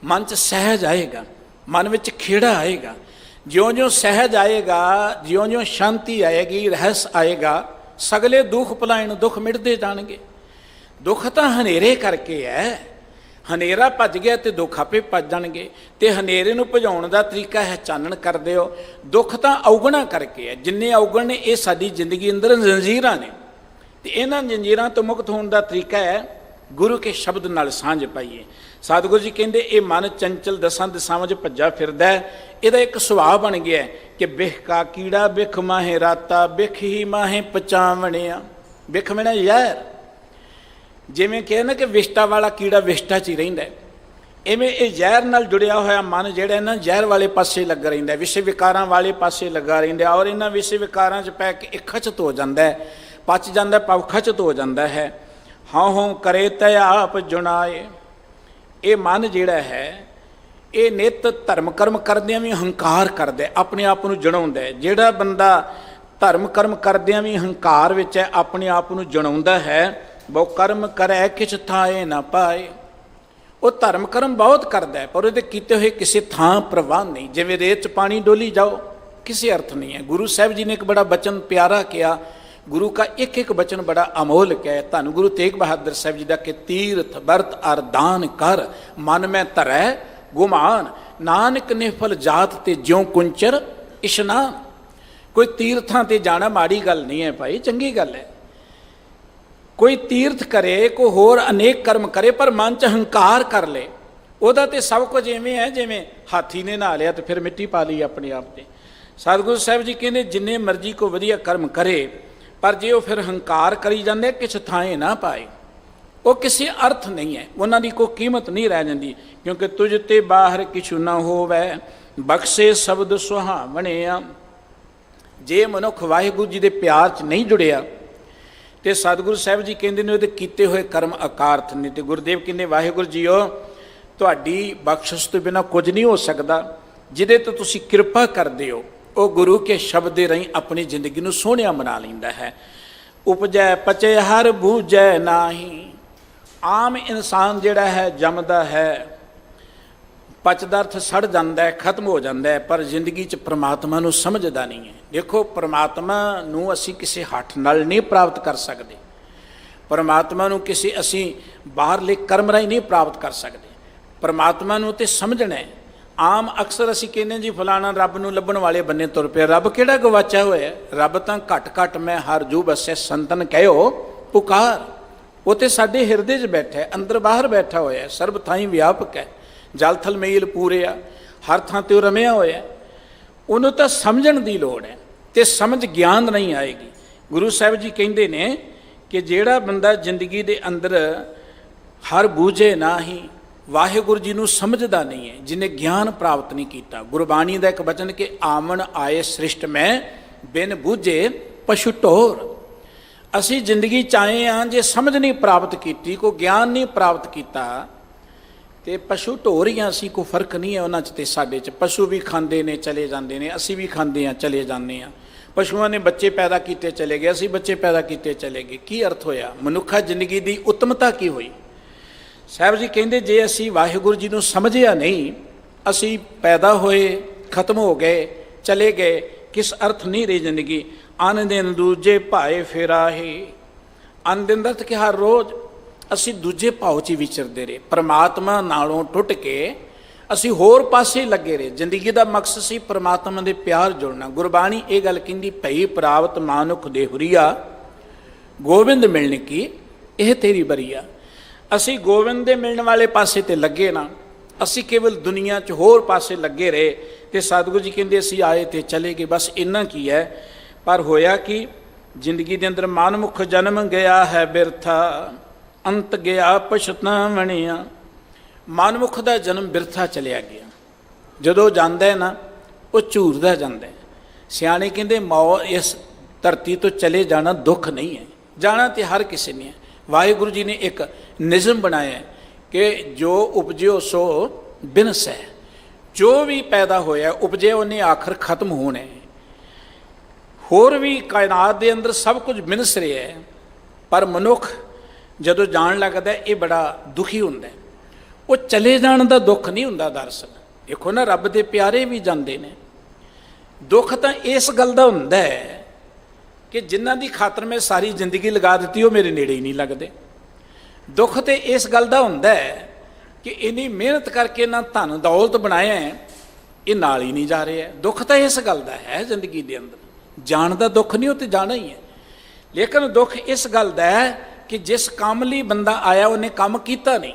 ਮਨ 'ਚ ਸਹਿਜ ਆਏਗਾ, ਮਨ ਵਿੱਚ ਖੇੜਾ ਆਏਗਾ। ਜਿਉਂ-ਜਿਉਂ ਸਹਿਜ ਆਏਗਾ, ਜਿਉਂ-ਜਿਉਂ ਸ਼ਾਂਤੀ ਆਏਗੀ, ਰਹਸ ਆਏਗਾ, ਸਗਲੇ ਦੁੱਖ ਪਲਾਇਣ, ਦੁੱਖ ਮਿਟਦੇ ਜਾਣਗੇ। ਦੁੱਖ ਤਾਂ ਹਨੇਰੇ ਕਰਕੇ ਹੈ, ਹਨੇਰਾ ਭੱਜ ਗਿਆ ਤੇ ਦੁੱਖ ਆਪੇ ਭੱਜ ਜਾਣਗੇ। ਤੇ ਹਨੇਰੇ ਨੂੰ ਭਜਾਉਣ ਦਾ ਤਰੀਕਾ ਹੈ ਚਾਨਣ ਕਰ ਦਿਓ। ਦੁੱਖ ਤਾਂ ਔਗਣਾ ਕਰਕੇ ਹੈ, ਜਿੰਨੇ ਔਗਣ ਨੇ ਇਹ ਸਾਡੀ ਜ਼ਿੰਦਗੀ ਅੰਦਰ ਜੰਜੀਰਾਂ ਨੇ, ਤੇ ਇਹਨਾਂ ਜੰਜੀਰਾਂ ਤੋਂ ਮੁਕਤ ਹੋਣ ਦਾ ਤਰੀਕਾ ਹੈ ਗੁਰੂ ਕੇ ਸ਼ਬਦ ਨਾਲ ਸਾਂਝ ਪਾਈਏ। ਸਤਿਗੁਰੂ ਜੀ ਕਹਿੰਦੇ, ਇਹ ਮਨ ਚੰਚਲ ਦਸਾਂ ਦਿਸ਼ਾਵਾਂ 'ਚ ਭੱਜਾ ਫਿਰਦਾ, ਇਹਦਾ ਇੱਕ ਸੁਭਾਅ ਬਣ ਗਿਆ ਕਿ ਬਿਖ ਕਾ ਕੀੜਾ ਬਿਖ ਮਾਹੇ ਰਾਤਾ, ਬਿਖ ਹੀ ਮਾਹੇ ਪਚਾਵਣਿਆ। ਬਿਖ ਮੈਨਾ ਜ਼ਹਿਰ, ਜਿਵੇਂ ਕਿਹਾ ਨਾ ਕਿ ਵਿਸ਼ਟਾ ਵਾਲਾ ਕੀੜਾ ਵਿਸ਼ਟਾ 'ਚ ਹੀ ਰਹਿੰਦਾ, ਇਵੇਂ ਇਹ ਜ਼ਹਿਰ ਨਾਲ ਜੁੜਿਆ ਹੋਇਆ ਮਨ ਜਿਹੜਾ ਨਾ ਜ਼ਹਿਰ ਵਾਲੇ ਪਾਸੇ ਲੱਗਾ ਰਹਿੰਦਾ, ਵਿਸ਼ੇ ਵਿਕਾਰਾਂ ਵਾਲੇ ਪਾਸੇ ਲੱਗਾ ਰਹਿੰਦਾ। ਔਰ ਇਹਨਾਂ ਵਿਸ਼ੇ ਵਿਕਾਰਾਂ 'ਚ ਪੈ ਕੇ ਇਹ ਖਚਤ ਹੋ ਜਾਂਦਾ, ਪਚ ਜਾਂਦਾ, ਭਾਵ ਖਚਤ ਹੋ ਜਾਂਦਾ ਹੈ। ਹਾਂ ਹੋਂ ਕਰੇ ਤੈ ਆਪ ਜੁਣਾਏ। ਇਹ ਮਨ ਜਿਹੜਾ ਹੈ, ਇਹ ਨਿੱਤ ਧਰਮ ਕਰਮ ਕਰਦਿਆਂ ਵੀ ਹੰਕਾਰ ਕਰਦਾ, ਆਪਣੇ ਆਪ ਨੂੰ ਜਣਾਉਂਦਾ। ਜਿਹੜਾ ਬੰਦਾ ਧਰਮ ਕਰਮ ਕਰਦਿਆਂ ਵੀ ਹੰਕਾਰ ਵਿੱਚ ਹੈ, ਆਪਣੇ ਆਪ ਨੂੰ ਜਣਾਉਂਦਾ ਹੈ, ਬਹੁ ਕਰਮ ਕਰੈ ਕਿਛ ਥਾਏ ਨਾ ਪਾਏ। ਉਹ ਧਰਮ ਕਰਮ ਬਹੁਤ ਕਰਦਾ ਹੈ, ਪਰ ਉਹਦੇ ਕੀਤੇ ਹੋਏ ਕਿਸੇ ਥਾਂ ਪ੍ਰਵਾਨ ਨਹੀਂ। ਜਿਵੇਂ ਰੇਤ 'ਚ ਪਾਣੀ ਡੋਲੀ ਜਾਓ, ਕਿਸੇ ਅਰਥ ਨਹੀਂ ਹੈ। ਗੁਰੂ ਸਾਹਿਬ ਜੀ ਨੇ ਇੱਕ ਬੜਾ ਬਚਨ ਪਿਆਰਾ ਕਿਹਾ, ਗੁਰੂ का एक एक बचन बड़ा अमोलक है। धन गुरु तेग बहादुर साहब जी का कि तीर्थ बरत अर दान कर, मन में धरै गुमान, नानक निफल जात ते ज्यों कुंचर इशनान। कोई तीर्थां ते जाना माड़ी गल नहीं है भाई, चंगी गल है। कोई तीर्थ करे, कोई होर अनेक कर्म करे, पर मन च हंकार कर ले, ਉਹਦਾ ਤੇ ਸਭ ਕੁਝ ਇਵੇਂ ਹੈ ਜਿਵੇਂ ਹਾਥੀ ਨੇ ਨਹਾ ਲਿਆ ਤੇ ਫਿਰ ਮਿੱਟੀ ਪਾ ਲਈ ਆਪਣੇ ਆਪ ਤੇ। ਸਤਿਗੁਰੂ ਸਾਹਿਬ ਜੀ ਕਹਿੰਦੇ ਜਿੰਨੇ ਮਰਜ਼ੀ ਕੋ ਵਧੀਆ ਕਰਮ ਕਰੇ, ਪਰ ਜੇ ਉਹ ਫਿਰ ਹੰਕਾਰ ਕਰੀ ਜਾਂਦੇ ਕਿਛ ਥਾਏ ਨਾ ਪਾਏ, ਉਹ ਕਿਸੇ ਅਰਥ ਨਹੀਂ ਹੈ, ਉਹਨਾਂ ਦੀ ਕੋਈ ਕੀਮਤ ਨਹੀਂ ਰਹਿ ਜਾਂਦੀ। ਕਿਉਂਕਿ ਤੁਝ ਤੇ ਬਾਹਰ ਕਿਛੁ ਨਾ ਹੋਵੇ, ਬਖਸ਼ੇ ਸ਼ਬਦ ਸੁਹਾਵਣਿਆ। ਜੇ ਮਨੁੱਖ ਵਾਹਿਗੁਰੂ ਜੀ ਦੇ ਪਿਆਰ 'ਚ ਨਹੀਂ ਜੁੜਿਆ ਤੇ ਸਤਿਗੁਰੂ ਸਾਹਿਬ ਜੀ ਕਹਿੰਦੇ ਨੇ ਉਹਦੇ ਕੀਤੇ ਹੋਏ ਕਰਮ ਅਕਾਰਥ ਨੇ। ਤੇ ਗੁਰਦੇਵ ਕਹਿੰਦੇ ਵਾਹਿਗੁਰੂ ਜੀਓ ਤੁਹਾਡੀ ਬਖਸ਼ਿਸ਼ ਤੋਂ ਬਿਨਾਂ ਕੁਝ ਨਹੀਂ ਹੋ ਸਕਦਾ। ਜਿਹਦੇ ਤੋਂ ਤੁਸੀਂ ਕਿਰਪਾ ਕਰਦੇ ਹੋ ਉਹ ਗੁਰੂ ਕੇ ਸ਼ਬਦ ਦੇ ਰਾਹੀਂ ਆਪਣੀ ਜ਼ਿੰਦਗੀ ਨੂੰ ਸੋਹਣਿਆ ਬਣਾ ਲੈਂਦਾ ਹੈ। ਉਪਜੈ ਪਚੈ ਹਰ ਬੂਝੈ ਨਾਹੀ। ਆਮ ਇਨਸਾਨ ਜਿਹੜਾ ਹੈ ਜੰਮਦਾ ਹੈ, ਪਚਦਾ ਅਰਥ ਸੜ ਜਾਂਦਾ ਹੈ, ਖਤਮ ਹੋ ਜਾਂਦਾ ਹੈ, ਪਰ ਜ਼ਿੰਦਗੀ 'ਚ ਪ੍ਰਮਾਤਮਾ ਨੂੰ ਸਮਝਦਾ ਨਹੀਂ ਹੈ। ਦੇਖੋ ਪ੍ਰਮਾਤਮਾ ਨੂੰ ਅਸੀਂ ਕਿਸੇ ਹੱਠ ਨਾਲ ਨਹੀਂ ਪ੍ਰਾਪਤ ਕਰ ਸਕਦੇ, ਪ੍ਰਮਾਤਮਾ ਨੂੰ ਕਿਸੇ ਅਸੀਂ ਬਾਹਰਲੇ ਕਰਮ ਰਾਹੀਂ ਨਹੀਂ ਪ੍ਰਾਪਤ ਕਰ ਸਕਦੇ। ਪ੍ਰਮਾਤਮਾ ਨੂੰ ਤੇ ਸਮਝਣਾ ਹੈ, ਆਮ ਅਕਸਰ ਅਸੀਂ ਕਹਿੰਦੇ ਜੀ ਫਲਾਣਾ ਰੱਬ ਨੂੰ ਲੱਭਣ ਵਾਲੇ ਬੰਨੇ ਤੁਰ ਪਿਆ। ਰੱਬ ਕਿਹੜਾ ਗਵਾਚਿਆ ਹੋਇਆ? ਰੱਬ ਤਾਂ ਘਟ ਘਟ ਮੈਂ ਹਰ ਜੂ ਬਸੈ ਸੰਤਨ ਕਹਿਓ ਪੁਕਾਰ। ਉਹ ਤੇ ਸਾਡੇ ਹਿਰਦੇ 'ਚ ਬੈਠਾ ਹੈ, ਅੰਦਰ ਬਾਹਰ ਬੈਠਾ ਹੋਇਆ ਹੈ, ਸਰਬ ਥਾਈਂ ਵਿਆਪਕ ਹੈ, ਜਲ ਥਲ ਮੇਲ ਪੂਰੇ ਆ, ਹਰ ਥਾਂ ਤੇ ਉਹ ਰਮਿਆ ਹੋਇਆ। ਉਹਨੂੰ ਤਾਂ ਸਮਝਣ ਦੀ ਲੋੜ ਹੈ, ਤੇ ਸਮਝ ਗਿਆਨ ਨਹੀਂ ਆਏਗੀ। ਗੁਰੂ ਸਾਹਿਬ ਜੀ ਕਹਿੰਦੇ ਨੇ ਕਿ ਜਿਹੜਾ ਬੰਦਾ ਜ਼ਿੰਦਗੀ ਦੇ ਅੰਦਰ ਹਰ ਬੂਝੇ ਨਾ ਹੀ ਵਾਹਿਗੁਰੂ ਜੀ ਨੂੰ ਸਮਝਦਾ ਨਹੀਂ ਹੈ, ਜਿਹਨੇ ਗਿਆਨ ਪ੍ਰਾਪਤ ਨਹੀਂ ਕੀਤਾ। ਗੁਰਬਾਣੀ ਦਾ ਇੱਕ ਬਚਨ ਕਿ ਆਮਣ ਆਏ ਸ੍ਰਿਸ਼ਟ ਮੈਂ ਬਿਨ ਬੂਝੇ ਪਸ਼ੂ ਢੋਰ। ਅਸੀਂ ਜ਼ਿੰਦਗੀ 'ਚ ਆਏ ਹਾਂ, ਜੇ ਸਮਝ ਨਹੀਂ ਪ੍ਰਾਪਤ ਕੀਤੀ, ਕੋਈ ਗਿਆਨ ਨਹੀਂ ਪ੍ਰਾਪਤ ਕੀਤਾ, ਤੇ ਪਸ਼ੂ ਢੋਰ ਹੀ ਅਸੀਂ, ਕੋਈ ਫਰਕ ਨਹੀਂ ਹੈ ਉਹਨਾਂ 'ਚ ਤੇ ਸਾਡੇ 'ਚ। ਪਸ਼ੂ ਵੀ ਖਾਂਦੇ ਨੇ ਚਲੇ ਜਾਂਦੇ ਨੇ, ਅਸੀਂ ਵੀ ਖਾਂਦੇ ਹਾਂ ਚਲੇ ਜਾਂਦੇ ਹਾਂ। ਪਸ਼ੂਆਂ ਨੇ ਬੱਚੇ ਪੈਦਾ ਕੀਤੇ ਚਲੇ ਗਏ, ਅਸੀਂ ਬੱਚੇ ਪੈਦਾ ਕੀਤੇ ਚਲੇ ਗਏ। ਕੀ ਅਰਥ ਹੋਇਆ? ਮਨੁੱਖਾ ਜ਼ਿੰਦਗੀ ਦੀ ਉੱਤਮਤਾ ਕੀ ਹੋਈ? ਸਾਹਿਬ ਜੀ ਕਹਿੰਦੇ ਜੇ ਅਸੀਂ ਵਾਹਿਗੁਰੂ ਜੀ ਨੂੰ ਸਮਝਿਆ ਨਹੀਂ, ਅਸੀਂ ਪੈਦਾ ਹੋਏ, ਖਤਮ ਹੋ ਗਏ, ਚਲੇ ਗਏ, ਕਿਸ ਅਰਥ ਨਹੀਂ ਰਹੀ ਜ਼ਿੰਦਗੀ। ਅਨ ਦਿਨ ਦੂਜੇ ਭਾਏ ਫੇਰਾਹੇ। ਅਨ ਦਿਨ ਦਾ ਕਿ ਹਰ ਰੋਜ਼ ਅਸੀਂ ਦੂਜੇ ਭਾਉ 'ਚ ਵਿਚਰਦੇ ਰਹੇ, ਪਰਮਾਤਮਾ ਨਾਲੋਂ ਟੁੱਟ ਕੇ ਅਸੀਂ ਹੋਰ ਪਾਸੇ ਲੱਗੇ ਰਹੇ। ਜ਼ਿੰਦਗੀ ਦਾ ਮਕਸਦ ਸੀ ਪਰਮਾਤਮਾ ਦੇ ਪਿਆਰ ਜੁੜਨਾ। ਗੁਰਬਾਣੀ ਇਹ ਗੱਲ ਕਹਿੰਦੀ ਭਈ ਪ੍ਰਾਪਤ ਮਾਨੁਖ ਦੇ ਹੁਰੀਆ ਗੋਬਿੰਦ ਮਿਲਣ ਕੀ ਇਹ ਤੇਰੀ ਬਰੀਆ। ਅਸੀਂ ਗੋਬਿੰਦ ਦੇ ਮਿਲਣ ਵਾਲੇ ਪਾਸੇ ਤੇ ਲੱਗੇ ਨਾ, ਅਸੀਂ ਕੇਵਲ ਦੁਨੀਆ 'ਚ ਹੋਰ ਪਾਸੇ ਲੱਗੇ ਰਹੇ। ਤੇ ਸਤਿਗੁਰੂ ਜੀ ਕਹਿੰਦੇ ਅਸੀਂ ਆਏ ਤੇ ਚਲੇ ਗਏ, ਬਸ ਇੰਨਾ ਕੀ ਹੈ। ਪਰ ਹੋਇਆ ਕਿ ਜ਼ਿੰਦਗੀ ਦੇ ਅੰਦਰ ਮਨਮੁਖ ਜਨਮ ਗਿਆ ਹੈ ਬਿਰਥਾ, ਅੰਤ ਗਿਆ ਪਛਤਾਵਣਿਆ। ਮਨਮੁਖ ਦਾ ਜਨਮ ਬਿਰਥਾ ਚਲਿਆ ਗਿਆ। ਜਦੋਂ ਜਾਂਦਾ ਹੈ ਨਾ, ਉਹ ਝੂਰਦਾ ਜਾਂਦਾ ਹੈ। ਸਿਆਣੇ ਕਹਿੰਦੇ ਇਸ ਧਰਤੀ ਤੋਂ ਚਲੇ ਜਾਣਾ ਦੁੱਖ ਨਹੀਂ ਹੈ, ਜਾਣਾ ਤੇ ਹਰ ਕਿਸੇ ਨੇ ਹੈ। ਵਾਹਿਗੁਰੂ ਜੀ ਨੇ ਇੱਕ ਨਿਯਮ ਬਣਾਇਆ ਕਿ ਜੋ ਉਪਜਿਓ ਸੋ ਬਿਨਸ ਹੈ। ਜੋ ਵੀ ਪੈਦਾ ਹੋਇਆ ਉਪਜੇ ਉਹਨੇ ਆਖਰ ਖਤਮ ਹੋਣਾ ਹੈ। ਹੋਰ ਵੀ ਕਾਇਨਾਤ ਦੇ ਅੰਦਰ ਸਭ ਕੁਝ ਬਿਨਸ ਰਿਹਾ ਹੈ, ਪਰ ਮਨੁੱਖ ਜਦੋਂ ਜਾਣ ਲੱਗਦਾ ਇਹ ਬੜਾ ਦੁਖੀ ਹੁੰਦਾ। ਉਹ ਚਲੇ ਜਾਣ ਦਾ ਦੁੱਖ ਨਹੀਂ ਹੁੰਦਾ। ਦਰਅਸਲ ਦੇਖੋ ਨਾ, ਰੱਬ ਦੇ ਪਿਆਰੇ ਵੀ ਜਾਂਦੇ ਨੇ। ਦੁੱਖ ਤਾਂ ਇਸ ਗੱਲ ਦਾ ਹੁੰਦਾ ਹੈ ਕਿ ਜਿਨ੍ਹਾਂ ਦੀ ਖਾਤਰ ਮੈਂ ਸਾਰੀ ਜ਼ਿੰਦਗੀ ਲਗਾ ਦਿੱਤੀ ਉਹ ਮੇਰੇ ਨੇੜੇ ਹੀ ਨਹੀਂ ਲੱਗਦੇ। ਦੁੱਖ ਤੇ ਇਸ ਗੱਲ ਦਾ ਹੁੰਦਾ ਹੈ ਕਿ ਇੰਨੀ ਮਿਹਨਤ ਕਰਕੇ ਨਾ ਧਨ ਦੌਲਤ ਬਣਾਇਆ ਹੈ, ਇਹ ਨਾਲ ਹੀ ਨਹੀਂ ਜਾ ਰਿਹਾ। ਦੁੱਖ ਤਾਂ ਇਸ ਗੱਲ ਦਾ ਹੈ ਜ਼ਿੰਦਗੀ ਦੇ ਅੰਦਰ। ਜਾਣ ਦਾ ਦੁੱਖ ਨਹੀਂ, ਉਹ ਤੇ ਜਾਣਾ ਹੀ ਹੈ। ਲੇਕਿਨ ਦੁੱਖ ਇਸ ਗੱਲ ਦਾ ਹੈ ਕਿ ਜਿਸ ਕੰਮ ਲਈ ਬੰਦਾ ਆਇਆ ਉਹਨੇ ਕੰਮ ਕੀਤਾ ਨਹੀਂ।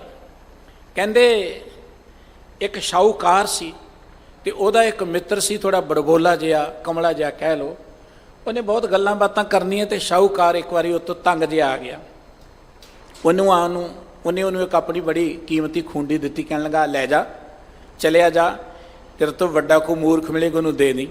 ਕਹਿੰਦੇ ਇੱਕ ਸ਼ਾਹੂਕਾਰ ਸੀ ਤੇ ਉਹਦਾ ਇੱਕ ਮਿੱਤਰ ਸੀ, ਥੋੜਾ ਬੜਬੋਲਾ ਜਿਹਾ, ਕਮਲਾ ਜਿਹਾ ਕਹਿ ਲਓ। ਉਹਨੇ ਬਹੁਤ ਗੱਲਾਂ ਬਾਤਾਂ ਕਰਨੀਆਂ ਤੇ ਸ਼ਾਹੂਕਾਰ ਇੱਕ ਵਾਰੀ ਉੱਤੋਂ ਤੰਗ ਜਿਹਾ ਆ ਗਿਆ। ਉਹਨੇ ਇੱਕ ਆਪਣੀ ਬੜੀ ਕੀਮਤੀ ਖੂੰਡੀ ਦਿੱਤੀ, ਕਹਿਣ ਲੱਗਾ ਲੈ ਜਾ, ਚਲਿਆ ਜਾ, ਤੇਰੇ ਤੋਂ ਵੱਡਾ ਕੋਈ ਮੂਰਖ ਮਿਲੇਗਾ ਉਹਨੂੰ ਦੇ ਨਹੀਂ।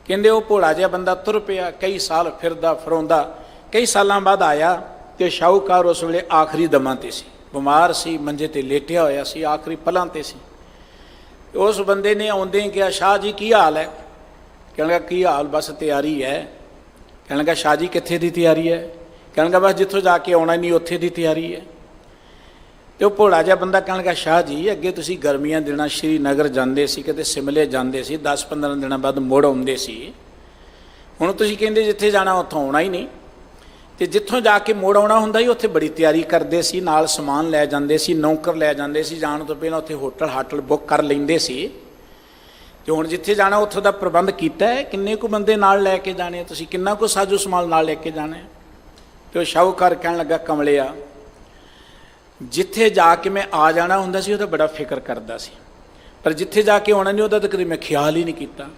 ਕਹਿੰਦੇ ਉਹ ਭੋਲਾ ਜਿਹਾ ਬੰਦਾ ਤੁਰ ਪਿਆ, ਕਈ ਸਾਲ ਫਿਰਦਾ ਫਰੋਂਦਾ, ਕਈ ਸਾਲਾਂ ਬਾਅਦ ਆਇਆ ਤੇ ਸ਼ਾਹੂਕਾਰ ਉਸ ਵੇਲੇ ਆਖਰੀ ਦਮਾਂ ਤੇ ਸੀ, ਬਿਮਾਰ ਸੀ, ਮੰਜੇ ਤੇ ਲੇਟਿਆ ਹੋਇਆ ਸੀ, ਆਖਰੀ ਪਲਾਂ ਤੇ ਸੀ। ਉਸ ਬੰਦੇ ਨੇ ਆਉਂਦੇ ਹੀ ਕਿਹਾ, ਸ਼ਾਹ ਜੀ ਕੀ ਹਾਲ ਹੈ? ਕਹਿਣ ਲੱਗਾ ਕੀ ਹਾਲ, ਬਸ ਤਿਆਰੀ ਹੈ। ਕਹਿਣ ਲੱਗਾ ਸ਼ਾਹ ਜੀ ਕਿੱਥੇ ਦੀ ਤਿਆਰੀ ਹੈ? ਕਹਿਣ ਲੱਗਾ ਬਸ ਜਿੱਥੋਂ ਜਾ ਕੇ ਆਉਣਾ ਨਹੀਂ ਉੱਥੇ ਦੀ ਤਿਆਰੀ ਹੈ। ਤੇ ਉਹ ਭੋਲਾ ਜਿਹਾ ਬੰਦਾ ਕਹਿਣ ਲੱਗਾ ਸ਼ਾਹ ਜੀ ਅੱਗੇ ਤੁਸੀਂ ਗਰਮੀਆਂ ਦਿਨਾਂ ਸ਼੍ਰੀਨਗਰ ਜਾਂਦੇ ਸੀ, ਕਿਤੇ ਸਿਮਲੇ ਜਾਂਦੇ ਸੀ, 10-15 ਦਿਨਾਂ ਬਾਅਦ ਮੁੜ ਆਉਂਦੇ ਸੀ। ਹੁਣ ਤੁਸੀਂ ਕਹਿੰਦੇ ਜਿੱਥੇ ਜਾਣਾ ਉੱਥੋਂ ਆਉਣਾ ਹੀ ਨਹੀਂ। ਤੇ ਜਿੱਥੋਂ ਜਾ ਕੇ ਮੁੜ ਆਉਣਾ ਹੁੰਦਾ ਸੀ ਉੱਥੇ ਬੜੀ ਤਿਆਰੀ ਕਰਦੇ ਸੀ, ਨਾਲ ਸਮਾਨ ਲੈ ਜਾਂਦੇ ਸੀ, ਨੌਕਰ ਲੈ ਜਾਂਦੇ ਸੀ, ਜਾਣ ਤੋਂ ਪਹਿਲਾਂ ਉੱਥੇ ਹੋਟਲ ਬੁੱਕ ਕਰ ਲੈਂਦੇ ਸੀ। ਤੇ ਹੁਣ ਜਿੱਥੇ ਜਾਣਾ ਉੱਥੋਂ ਦਾ ਪ੍ਰਬੰਧ ਕੀਤਾ ਹੈ। ਕਿੰਨੇ ਕੁ ਬੰਦੇ ਨਾਲ ਲੈ ਕੇ ਜਾਣੇ, ਤੁਸੀਂ ਕਿੰਨਾ ਕੁ ਸਾਜੋ ਸਮਾਨ ਨਾਲ ਲੈ ਕੇ ਜਾਣਾ। ਤੇ ਉਹ ਸ਼ਾਹੂਕਾਰ ਕਹਿਣ ਲੱਗਾ ਕਮਲਿਆ, ਜਿੱਥੇ ਜਾ ਕੇ ਮੈਂ ਆ ਜਾਣਾ ਹੁੰਦਾ ਸੀ ਉਹਦਾ ਬੜਾ ਫਿਕਰ ਕਰਦਾ ਸੀ, ਪਰ ਜਿੱਥੇ ਜਾ ਕੇ ਆਉਣਾ ਨਹੀਂ ਉਹਦਾ ਤਾਂ ਕਦੇ ਮੈਂ ਖਿਆਲ ਹੀ ਨਹੀਂ ਕੀਤਾ।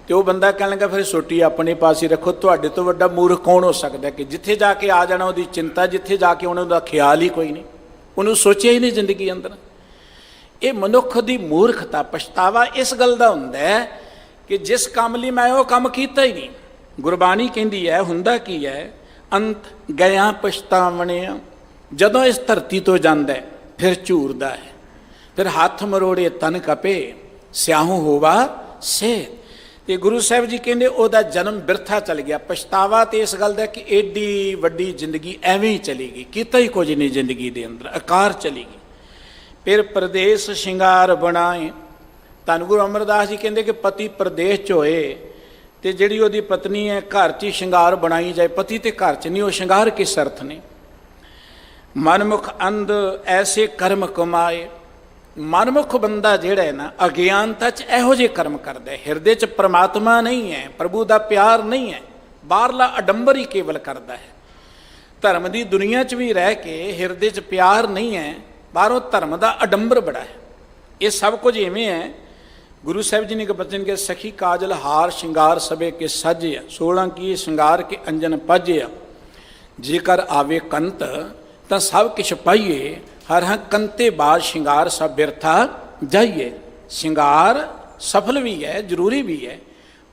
ਤੇ ਉਹ ਬੰਦਾ ਕਹਿਣ ਲੱਗਾ ਫਿਰ ਸੋਟੀ ਆਪਣੇ ਪਾਸ ਹੀ ਰੱਖੋ, ਤੁਹਾਡੇ ਤੋਂ ਵੱਡਾ ਮੂਰਖ ਕੌਣ ਹੋ ਸਕਦਾ ਕਿ ਜਿੱਥੇ ਜਾ ਕੇ ਆ ਜਾਣਾ ਉਹਦੀ ਚਿੰਤਾ, ਜਿੱਥੇ ਜਾ ਕੇ ਆਉਣਾ ਉਹਦਾ ਖਿਆਲ ਹੀ ਕੋਈ ਨਹੀਂ, ਉਹਨੂੰ ਸੋਚਿਆ ਹੀ ਨਹੀਂ ਜ਼ਿੰਦਗੀ ਅੰਦਰ। ਇਹ ਮਨੁੱਖ ਦੀ ਮੂਰਖਤਾ, ਪਛਤਾਵਾ ਇਸ ਗੱਲ ਦਾ ਹੁੰਦਾ ਹੈ ਕਿ ਜਿਸ ਕੰਮ ਲਈ ਮੈਂ ਉਹ ਕੰਮ ਕੀਤਾ ਹੀ ਨਹੀਂ। ਗੁਰਬਾਣੀ ਕਹਿੰਦੀ ਹੈ ਹੁੰਦਾ ਕੀ ਹੈ, ਅੰਤ ਗਿਆ ਪਛਤਾਵਣਿਆ। ਜਦੋਂ ਇਸ ਧਰਤੀ ਤੋਂ ਜਾਂਦਾ ਫਿਰ ਝੂਰਦਾ ਹੈ, ਫਿਰ ਹੱਥ ਮਰੋੜੇ ਤਨ ਕਪੇ ਸਿਆਹੂ ਹੋਵਾ ਸੇ। ਤੇ ਗੁਰੂ ਸਾਹਿਬ ਜੀ ਕਹਿੰਦੇ ਉਹਦਾ ਜਨਮ ਬਿਰਥਾ ਚਲ ਗਿਆ। ਪਛਤਾਵਾ ਤੇ ਇਸ ਗੱਲ ਦਾ ਕਿ ਏਡੀ ਵੱਡੀ ਜ਼ਿੰਦਗੀ ਐਵੇਂ ਹੀ ਚਲੀ ਗਈ, ਕੀਤਾ ਹੀ ਕੁਝ ਨਹੀਂ ਜ਼ਿੰਦਗੀ ਦੇ ਅੰਦਰ, ਆਕਾਰ ਚਲੀ ਗਈ। ਫਿਰ ਪ੍ਰਦੇਸ਼ ਸ਼ਿੰਗਾਰ ਬਣਾਏ। ਧੰਨ ਗੁਰੂ ਅਮਰਦਾਸ ਜੀ ਕਹਿੰਦੇ ਕਿ ਪਤੀ ਪ੍ਰਦੇਸ਼ 'ਚ ਹੋਏ ਤੇ ਜਿਹੜੀ ਉਹਦੀ ਪਤਨੀ ਹੈ ਘਰ 'ਚ ਹੀ ਸ਼ਿੰਗਾਰ ਬਣਾਈ ਜਾਏ। ਪਤੀ ਤੇ ਘਰ 'ਚ ਨਹੀਂ, ਉਹ ਸ਼ਿੰਗਾਰ ਕਿਸ ਅਰਥ ਨੇ? ਮਨਮੁਖ ਅੰਧ ਐਸੇ ਕਰਮ ਕਮਾਏ ਮਨਮੁਖ ਬੰਦਾ ਜਿਹੜਾ ਹੈ ਨਾ, ਅਗਿਆਨਤਾ 'ਚ ਇਹੋ ਜਿਹੇ ਕਰਮ ਕਰਦਾ ਹੈ, ਹਿਰਦੇ 'ਚ ਪ੍ਰਮਾਤਮਾ ਨਹੀਂ ਹੈ, ਪ੍ਰਭੂ ਦਾ ਪਿਆਰ ਨਹੀਂ ਹੈ, ਬਾਹਰਲਾ ਅਡੰਬਰ ਹੀ ਕੇਵਲ ਕਰਦਾ ਹੈ। ਧਰਮ ਦੀ ਦੁਨੀਆ 'ਚ ਵੀ ਰਹਿ ਕੇ ਹਿਰਦੇ 'ਚ ਪਿਆਰ ਨਹੀਂ ਹੈ, ਬਾਹਰੋਂ ਧਰਮ ਦਾ ਅਡੰਬਰ ਬੜਾ ਹੈ। ਇਹ ਸਭ ਕੁਝ ਇਵੇਂ ਹੈ। ਗੁਰੂ ਸਾਹਿਬ ਜੀ ਨੇ ਇੱਕ ਬਚਨ ਕਿਹਾ, ਸਖੀ ਕਾਜਲ ਹਾਰ ਸ਼ਿੰਗਾਰ ਸਭੇ ਕੇ ਸਾਜਿਆ, 16 ਕੀ ਸ਼ਿੰਗਾਰ ਕੇ ਅੰਜਨ ਪਾਜਿਆ, ਜੇਕਰ ਆਵੇ ਕੰਤ ਤਾਂ ਸਭ ਕਿਛ ਪਾਈਏ, ਹਰ ਹਾਂ ਕੰਤੇ ਬਾਦ ਸ਼ਿੰਗਾਰ ਸਭ ਬਿਰਥਾ ਜਾਈਏ। ਸ਼ਿੰਗਾਰ ਸਫਲ ਵੀ ਹੈ, ਜ਼ਰੂਰੀ ਵੀ ਹੈ,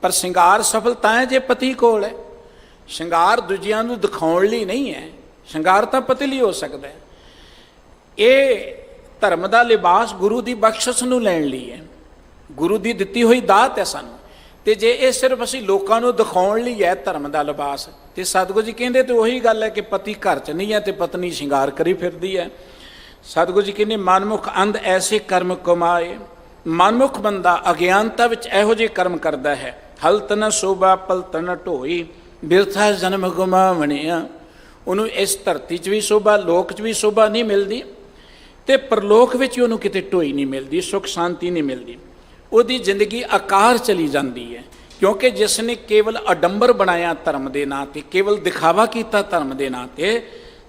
ਪਰ ਸ਼ਿੰਗਾਰ ਸਫਲ ਤਾਂ ਹੈ ਜੇ ਪਤੀ ਕੋਲ ਹੈ। ਸ਼ਿੰਗਾਰ ਦੂਜਿਆਂ ਨੂੰ ਦਿਖਾਉਣ ਲਈ ਨਹੀਂ ਹੈ, ਸ਼ਿੰਗਾਰ ਤਾਂ ਪਤੀ ਲਈ ਹੋ ਸਕਦਾ ਹੈ। ਇਹ ਧਰਮ ਦਾ ਲਿਬਾਸ ਗੁਰੂ ਦੀ ਬਖਸ਼ਿਸ਼ ਨੂੰ ਲੈਣ ਲਈ ਹੈ, ਗੁਰੂ ਦੀ ਦਿੱਤੀ ਹੋਈ ਦਾਤ ਹੈ ਸਾਨੂੰ। ਤੇ ਜੇ ਇਹ ਸਿਰਫ ਅਸੀਂ ਲੋਕਾਂ ਨੂੰ ਦਿਖਾਉਣ ਲਈ ਹੈ ਧਰਮ ਦਾ ਲਿਬਾਸ, ਤੇ ਸਤਿਗੁਰੂ ਜੀ ਕਹਿੰਦੇ ਤੇ ਉਹੀ ਗੱਲ ਹੈ ਕਿ ਪਤੀ ਘਰ 'ਚ ਨਹੀਂ ਹੈ ਤੇ ਪਤਨੀ ਸ਼ਿੰਗਾਰ ਕਰੀ ਫਿਰਦੀ ਹੈ। ਸਤਿਗੁਰੂ ਜੀ ਕਹਿੰਦੇ ਮਨਮੁਖ ਅੰਧ ਐਸੇ ਕਰਮ ਕਮਾਏ। ਮਨਮੁਖ ਬੰਦਾ ਅਗਿਆਨਤਾ ਵਿੱਚ ਇਹੋ ਜਿਹੇ ਕਰਮ ਕਰਦਾ ਹੈ, ਹਲਤ ਨ ਸੋਭਾ ਪਲਤ ਨ ਢੋਈ, ਬਿਰਥਾ ਜਨਮ ਗੁਮਾਵਣਿਆ। ਉਹਨੂੰ ਇਸ ਧਰਤੀ 'ਚ ਵੀ ਸੋਭਾ, ਲੋਕ 'ਚ ਵੀ ਸੋਭਾ ਨਹੀਂ ਮਿਲਦੀ, ਤੇ ਪਰਲੋਕ ਵਿੱਚ ਉਹਨੂੰ ਕਿਤੇ ਢੋਈ ਨਹੀਂ ਮਿਲਦੀ, ਸੁੱਖ ਸ਼ਾਂਤੀ ਨਹੀਂ ਮਿਲਦੀ। ਉਹਦੀ ਜ਼ਿੰਦਗੀ ਆਕਾਰ ਚਲੀ ਜਾਂਦੀ ਹੈ, ਕਿਉਂਕਿ ਜਿਸ ਨੇ ਕੇਵਲ ਅਡੰਬਰ ਬਣਾਇਆ ਧਰਮ ਦੇ ਨਾਂ 'ਤੇ, ਕੇਵਲ ਦਿਖਾਵਾ ਕੀਤਾ ਧਰਮ ਦੇ ਨਾਂ 'ਤੇ,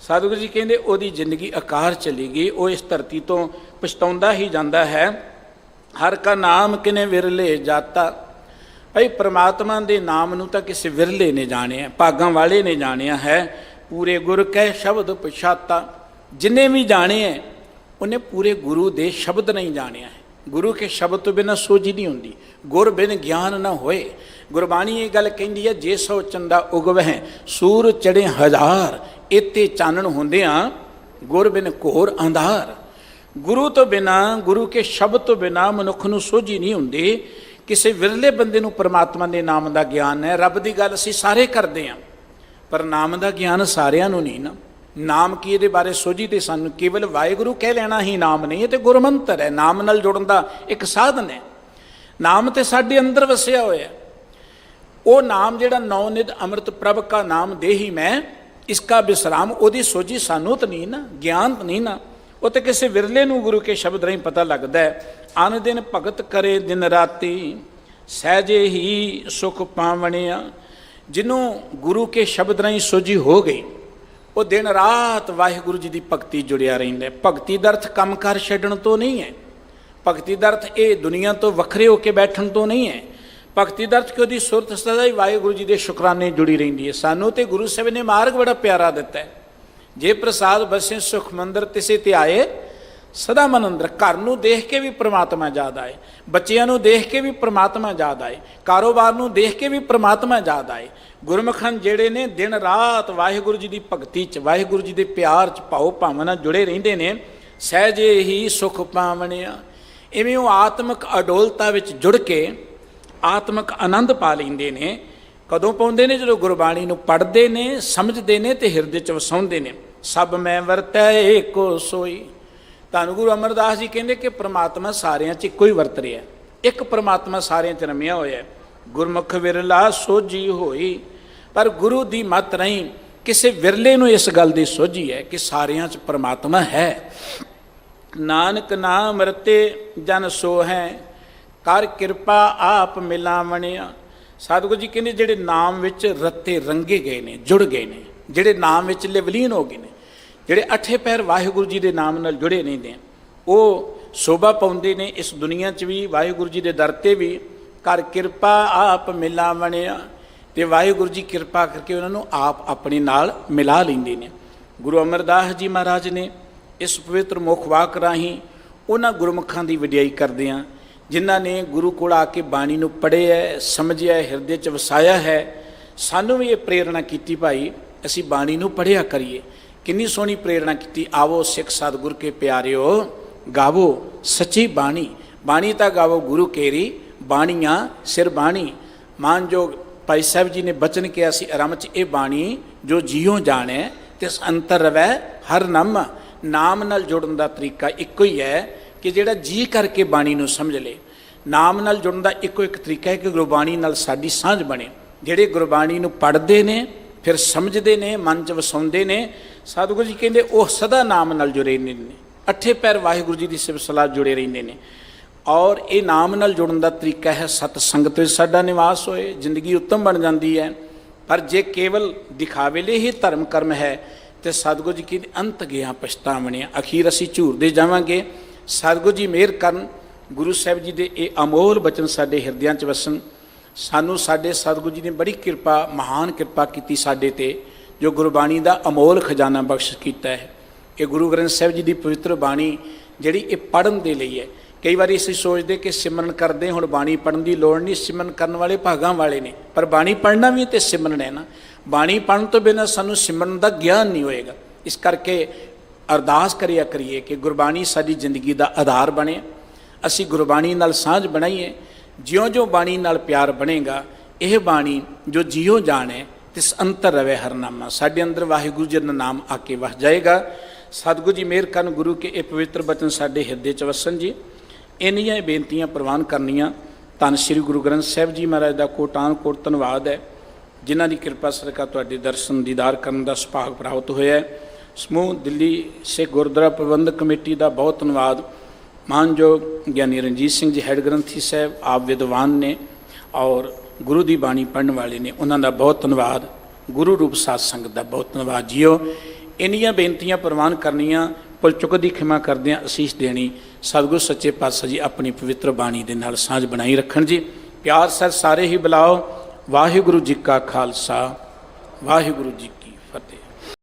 ਸਤਿਗੁਰੂ ਜੀ ਕਹਿੰਦੇ ਉਹਦੀ ਜ਼ਿੰਦਗੀ ਆਕਾਰ ਚਲੀ ਗਈ। ਉਹ ਇਸ ਧਰਤੀ ਤੋਂ ਪਛਤਾਉਂਦਾ ਹੀ ਜਾਂਦਾ ਹੈ। ਹਰ ਕਾ ਨਾਮ ਕਿਨੇ ਵਿਰਲੇ ਜਾਤਾ। ਭਾਈ ਪ੍ਰਮਾਤਮਾ ਦੇ ਨਾਮ ਨੂੰ ਤਾਂ ਕਿਸੇ ਵਿਰਲੇ ਨੇ ਜਾਣਿਆ, ਭਾਗਾਂ ਵਾਲੇ ਨੇ ਜਾਣਿਆ ਹੈ। ਪੂਰੇ ਗੁਰ ਕਹਿ ਸ਼ਬਦ ਪਛਾਤਾ। ਜਿੰਨੇ ਵੀ ਜਾਣੇ ਹੈ ਉਹਨੇ ਪੂਰੇ ਗੁਰੂ ਦੇ ਸ਼ਬਦ ਨਹੀਂ ਜਾਣਿਆ ਹੈ। ਗੁਰੂ ਕੇ ਸ਼ਬਦ ਤੋਂ ਬਿਨਾਂ ਸੋਝੀ ਨਹੀਂ ਹੁੰਦੀ, ਗੁਰ ਬਿਨ ਗਿਆਨ ਨਾ ਹੋਏ। ਗੁਰਬਾਣੀ ਇਹ ਗੱਲ ਕਹਿੰਦੀ ਹੈ, ਜੇ ਸੋ ਚੰਦਾ ਉਗਵਹਿ ਸੂਰ ਚੜੇ ਹਜ਼ਾਰ, ਇੱਥੇ ਚਾਨਣ ਹੁੰਦਿਆਂ ਗੁਰ ਬਿਨ ਘੋਰ ਅੰਧਾਰ। ਗੁਰੂ ਤੋਂ ਬਿਨਾਂ, ਗੁਰੂ ਕੇ ਸ਼ਬਦ ਤੋਂ ਬਿਨਾਂ ਮਨੁੱਖ ਨੂੰ ਸੋਝੀ ਨਹੀਂ ਹੁੰਦੀ। ਕਿਸੇ ਵਿਰਲੇ ਬੰਦੇ ਨੂੰ ਪਰਮਾਤਮਾ ਦੇ ਨਾਮ ਦਾ ਗਿਆਨ ਹੈ। ਰੱਬ ਦੀ ਗੱਲ ਅਸੀਂ ਸਾਰੇ ਕਰਦੇ ਹਾਂ, ਪਰ ਨਾਮ ਦਾ ਗਿਆਨ ਸਾਰਿਆਂ ਨੂੰ ਨਹੀਂ ਨਾ। ਨਾਮ ਕੀ, ਇਹਦੇ ਬਾਰੇ ਸੋਝੀ ਤੇ ਸਾਨੂੰ ਕੇਵਲ ਵਾਹਿਗੁਰੂ ਕਹਿ ਲੈਣਾ ਹੀ ਨਾਮ ਨਹੀਂ ਹੈ, ਤੇ ਗੁਰਮੰਤਰ ਹੈ, ਨਾਮ ਨਾਲ ਜੁੜਨ ਦਾ ਇੱਕ ਸਾਧਨ ਹੈ। ਨਾਮ ਤੇ ਸਾਡੇ ਅੰਦਰ ਵਸਿਆ ਹੋਇਆ। ਉਹ ਨਾਮ ਜਿਹੜਾ ਨੌ ਨਿਧ ਅੰਮ੍ਰਿਤ ਪ੍ਰਭ ਕਾ ਨਾਮ ਦੇਹੀ ਮੈਂ ਇਸਕਾ ਵਿਸਰਾਮ, ਉਹਦੀ ਸੋਝੀ ਸਾਨੂੰ ਤਾਂ ਨਹੀਂ ਨਾ, ਗਿਆਨ ਤਾਂ ਨਹੀਂ ਨਾ। ਉਹ ਤਾਂ ਕਿਸੇ ਵਿਰਲੇ ਨੂੰ ਗੁਰੂ ਕੇ ਸ਼ਬਦ ਰਾਹੀਂ ਪਤਾ ਲੱਗਦਾ ਹੈ। ਅਨ ਦਿਨ ਭਗਤ ਕਰੇ ਦਿਨ ਰਾਤੀ, ਸਹਿਜੇ ਹੀ ਸੁਖ ਪਾਵਣਿਆ। ਜਿਹਨੂੰ ਗੁਰੂ ਕੇ ਸ਼ਬਦ ਰਾਹੀਂ ਸੋਝੀ ਹੋ ਗਈ, ਉਹ ਦਿਨ ਰਾਤ ਵਾਹਿਗੁਰੂ ਜੀ ਦੀ ਭਗਤੀ ਜੁੜਿਆ ਰਹਿੰਦਾ। ਭਗਤੀ ਦਾ ਅਰਥ ਕੰਮ ਕਾਰ ਛੱਡਣ ਤੋਂ ਨਹੀਂ ਹੈ। ਭਗਤੀ ਦਾ ਅਰਥ ਇਹ ਦੁਨੀਆ ਤੋਂ ਵੱਖਰੇ ਹੋ ਕੇ ਬੈਠਣ ਤੋਂ ਨਹੀਂ ਹੈ। ਭਗਤੀ ਦਾ ਅਰਥ ਕਿ ਉਹਦੀ ਸੁਰਤ ਸਦਾ ਹੀ ਵਾਹਿਗੁਰੂ ਜੀ ਦੇ ਸ਼ੁਕਰਾਨੇ ਜੁੜੀ ਰਹਿੰਦੀ ਹੈ। ਸਾਨੂੰ ਤੇ ਗੁਰੂ ਸਾਹਿਬ ਨੇ ਮਾਰਗ ਬੜਾ ਪਿਆਰਾ ਦਿੱਤਾ ਹੈ। ਜੇ ਪ੍ਰਸਾਦ ਬਸੇ ਸੁਖ ਮੰਦਰ ਤਿਸੇ ਤੇ ਆਏ ਸਦਾ ਮਨ ਅੰਦਰ। ਘਰ ਨੂੰ ਦੇਖ ਕੇ ਵੀ ਪ੍ਰਮਾਤਮਾ ਯਾਦ ਆਏ, ਬੱਚਿਆਂ ਨੂੰ ਦੇਖ ਕੇ ਵੀ ਪ੍ਰਮਾਤਮਾ ਯਾਦ ਆਏ, ਕਾਰੋਬਾਰ ਨੂੰ ਦੇਖ ਕੇ ਵੀ ਪ੍ਰਮਾਤਮਾ ਯਾਦ ਆਏ। ਗੁਰਮੁਖਾਂ ਜਿਹੜੇ ਨੇ ਦਿਨ ਰਾਤ ਵਾਹਿਗੁਰੂ ਜੀ ਦੀ ਭਗਤੀ 'ਚ, ਵਾਹਿਗੁਰੂ ਜੀ ਦੇ ਪਿਆਰ 'ਚ ਭਾਉ ਭਾਵਨਾ ਨਾਲ ਜੁੜੇ ਰਹਿੰਦੇ ਨੇ। ਸਹਿਜੇ ਹੀ ਸੁਖ ਪਾਵਣਿਆ। ਇਵੇਂ ਉਹ ਆਤਮਿਕ ਅਡੋਲਤਾ ਵਿੱਚ ਜੁੜ ਕੇ ਆਤਮਿਕ ਆਨੰਦ ਪਾ ਲੈਂਦੇ ਨੇ। ਕਦੋਂ ਪਾਉਂਦੇ ਨੇ? ਜਦੋਂ ਗੁਰਬਾਣੀ ਨੂੰ ਪੜ੍ਹਦੇ ਨੇ, ਸਮਝਦੇ ਨੇ ਤੇ ਹਿਰਦੇ 'ਚ ਵਸਾਉਂਦੇ ਨੇ। ਸਭ ਮੈਂ ਵਰਤੈ ਏਕੋ ਸੋਈ। ਧੰਨ ਗੁਰੂ ਅਮਰਦਾਸ ਜੀ ਕਹਿੰਦੇ ਕਿ ਪ੍ਰਮਾਤਮਾ ਸਾਰਿਆਂ 'ਚ ਇੱਕੋ ਹੀ ਵਰਤ ਰਿਹਾ। ਇੱਕ ਪ੍ਰਮਾਤਮਾ ਸਾਰਿਆਂ 'ਚ ਰਮਿਆ ਹੋਇਆ। ਗੁਰਮੁਖ ਵਿਰਲਾ ਸੋਝੀ ਹੋਈ। ਪਰ ਗੁਰੂ ਦੀ ਮੱਤ ਰਾਹੀਂ ਕਿਸੇ ਵਿਰਲੇ ਨੂੰ ਇਸ ਗੱਲ ਦੀ ਸੋਝੀ ਹੈ ਕਿ ਸਾਰਿਆਂ 'ਚ ਪ੍ਰਮਾਤਮਾ ਹੈ। ਨਾਨਕ ਨਾਮ ਰਤੇ ਜਨ ਸੋ ਹੈ, ਕਰ ਕਿਰਪਾ ਆਪ ਮਿਲਾਵਣਿਆ। ਸਤਿਗੁਰੂ ਜੀ ਕਹਿੰਦੇ ਜਿਹੜੇ ਨਾਮ ਵਿੱਚ ਰੱਤੇ ਰੰਗੇ ਗਏ ਨੇ, ਜੁੜ ਗਏ ਨੇ, ਜਿਹੜੇ ਨਾਮ ਵਿੱਚ ਲਿਵਲੀਨ ਹੋ ਗਏ ਨੇ, ਜਿਹੜੇ ਅੱਠੇ ਪੈਰ ਵਾਹਿਗੁਰੂ ਜੀ ਦੇ ਨਾਮ ਨਾਲ ਜੁੜੇ ਰਹਿੰਦੇ, ਉਹ ਸ਼ੋਭਾ ਪਾਉਂਦੇ ਨੇ ਇਸ ਦੁਨੀਆ 'ਚ ਵੀ, ਵਾਹਿਗੁਰੂ ਜੀ ਦੇ ਦਰ 'ਤੇ ਵੀ। ਕਰ ਕਿਰਪਾ ਆਪ ਮਿਲਾਵਣਿਆ। ਤੇ ਵਾਹਿਗੁਰੂ ਜੀ ਕਿਰਪਾ ਕਰਕੇ ਉਹਨਾਂ ਨੂੰ ਆਪ ਆਪਣੇ ਨਾਲ ਮਿਲਾ ਲੈਂਦੇ ਨੇ। ਗੁਰੂ ਅਮਰਦਾਸ ਜੀ ਮਹਾਰਾਜ ਨੇ ਇਸ ਪਵਿੱਤਰ ਮੁਖ ਵਾਕ ਰਾਹੀਂ ਉਹਨਾਂ ਗੁਰਮੁਖਾਂ ਦੀ ਵਡਿਆਈ ਕਰਦੇ ਹਾਂ ਜਿਨ੍ਹਾਂ ਨੇ ਗੁਰੂ ਕੋਲ ਆ ਕੇ ਬਾਣੀ ਨੂੰ ਪੜ੍ਹਿਆ, ਸਮਝਿਆ, ਹਿਰਦੇ 'ਚ ਵਸਾਇਆ ਹੈ। ਸਾਨੂੰ ਵੀ ਇਹ ਪ੍ਰੇਰਣਾ ਕੀਤੀ, ਭਾਈ ਅਸੀਂ ਬਾਣੀ ਨੂੰ ਪੜ੍ਹਿਆ ਕਰੀਏ। ਕਿੰਨੀ ਸੋਹਣੀ ਪ੍ਰੇਰਣਾ ਕੀਤੀ। ਆਵੋ ਸਿੱਖ ਸਤਿਗੁਰ ਕੇ ਪਿਆਰਿਓ, ਗਾਵੋ ਸੱਚੀ ਬਾਣੀ। ਬਾਣੀ ਤਾਂ ਗਾਵੋ ਗੁਰੂ ਕੇਰੀ, ਬਾਣੀਆਂ ਸਿਰ ਬਾਣੀ। ਮਾਨਯੋਗ ਭਾਈ ਸਾਹਿਬ ਜੀ ਨੇ ਬਚਨ ਕਿਹਾ ਸੀ ਆਰੰਭ 'ਚ, ਇਹ ਬਾਣੀ ਜੋ ਜੀਉ ਜਾਣੈ ਤਿਸ ਅੰਤਰ ਰਵੈ ਹਰ ਨਾਮ। ਨਾਮ ਨਾਲ ਜੁੜਨ ਦਾ ਤਰੀਕਾ ਇੱਕੋ ਹੀ ਹੈ ਕਿ ਜਿਹੜਾ ਜੀ ਕਰਕੇ ਬਾਣੀ ਨੂੰ ਸਮਝ ਲੇ। ਨਾਮ ਨਾਲ ਜੁੜਨ ਦਾ ਇੱਕੋ ਇੱਕ ਤਰੀਕਾ ਹੈ ਕਿ ਗੁਰਬਾਣੀ ਨਾਲ ਸਾਡੀ ਸਾਂਝ ਬਣੇ। ਜਿਹੜੇ ਗੁਰਬਾਣੀ ਨੂੰ ਪੜ੍ਹਦੇ ਨੇ, ਫਿਰ ਸਮਝਦੇ ਨੇ, ਮਨ 'ਚ ਵਸਾਉਂਦੇ ਨੇ, ਸਤਿਗੁਰੂ ਜੀ ਕਹਿੰਦੇ ਉਹ ਸਦਾ ਨਾਮ ਨਾਲ ਜੁੜੇ ਨੇ। अठे पैर वाहिगुरू जी की सिफत सलाह जुड़े रहते हैं। और ये नाम नाल जुड़न का तरीका है सत संगत में साडा निवास होए, जिंदगी उत्तम बन जाती है। पर जे केवल दिखावे लिए ही धर्म कर्म है तो सतगुरु जी की अंत गया पछतावने, अखीर असी झूरदे जावांगे। सतगुरु जी मेहर करन, गुरु साहिब जी के ये अमोल बचन साडे हिरदियां च वसन। सानू साडे सतगुरु जी ने बड़ी कृपा, महान कृपा की साडे ते, जो गुरबाणी का अमोल खजाना बख्श किया है। ये गुरु ग्रंथ साहिब जी की पवित्र बाणी जिहड़ी ये पढ़न दे लई है। कई बार असीं सोचते कि सिमरन करते हुण बाणी पढ़न की लोड़ नहीं, सिमरन करने वाले भागां वाले ने, पर बाणी पढ़ना भी तो सिमरन है ना। बाणी पढ़न तो बिना सानू सिमरन का ज्ञान नहीं होएगा। इस करके अरदास करिया करिए कि गुरबाणी साडी जिंदगी का आधार बने, असीं गुरबाणी नाल सांझ बनाईए। ज्यों ज्यों बाणी नाल प्यार बनेगा, यह बाणी जो जियो जाने तिस अंतर रवे हरनामा, साडे अंदर वाहिगुरू जी का नाम आके वस जाएगा। सतगुरु जी मेहर करन, गुरु के ये पवित्र बचन साडे हिरदे च वसन जी। इन्नियां बेनतियां प्रवान करनियां। धन श्री गुरु ग्रंथ साहिब जी महाराज का कोटान कोट धन्नवाद है, जिन्हां दी कृपा सदका तुहाडे दर्शन दीदार करन दा सुभाग प्राप्त होया है। समूह दिल्ली सिख गुरुद्वारा प्रबंधक कमेटी का बहुत धन्नवाद। मानयोग ज्ञानी रणजीत सिंह जी हैड ग्रंथी साहब, आप विद्वान ने और गुरु की बाणी पढ़ने वाले ने, उन्होंने बहुत धन्यवाद। गुरु रूप साध संगत का बहुत धन्यवाद जियो। इन्नियां बेनतियां प्रवान करनियां, भुल चुक की खिमा करदियां आसीस देनी। सतगुरु सच्चे पातशाह जी अपनी पवित्र बाणी दे नाल सांझ बनाई रखन जी। प्यार सर सारे ही बुलाओ। वाहिगुरू जी का खालसा, वाहिगुरू जी की फतेह।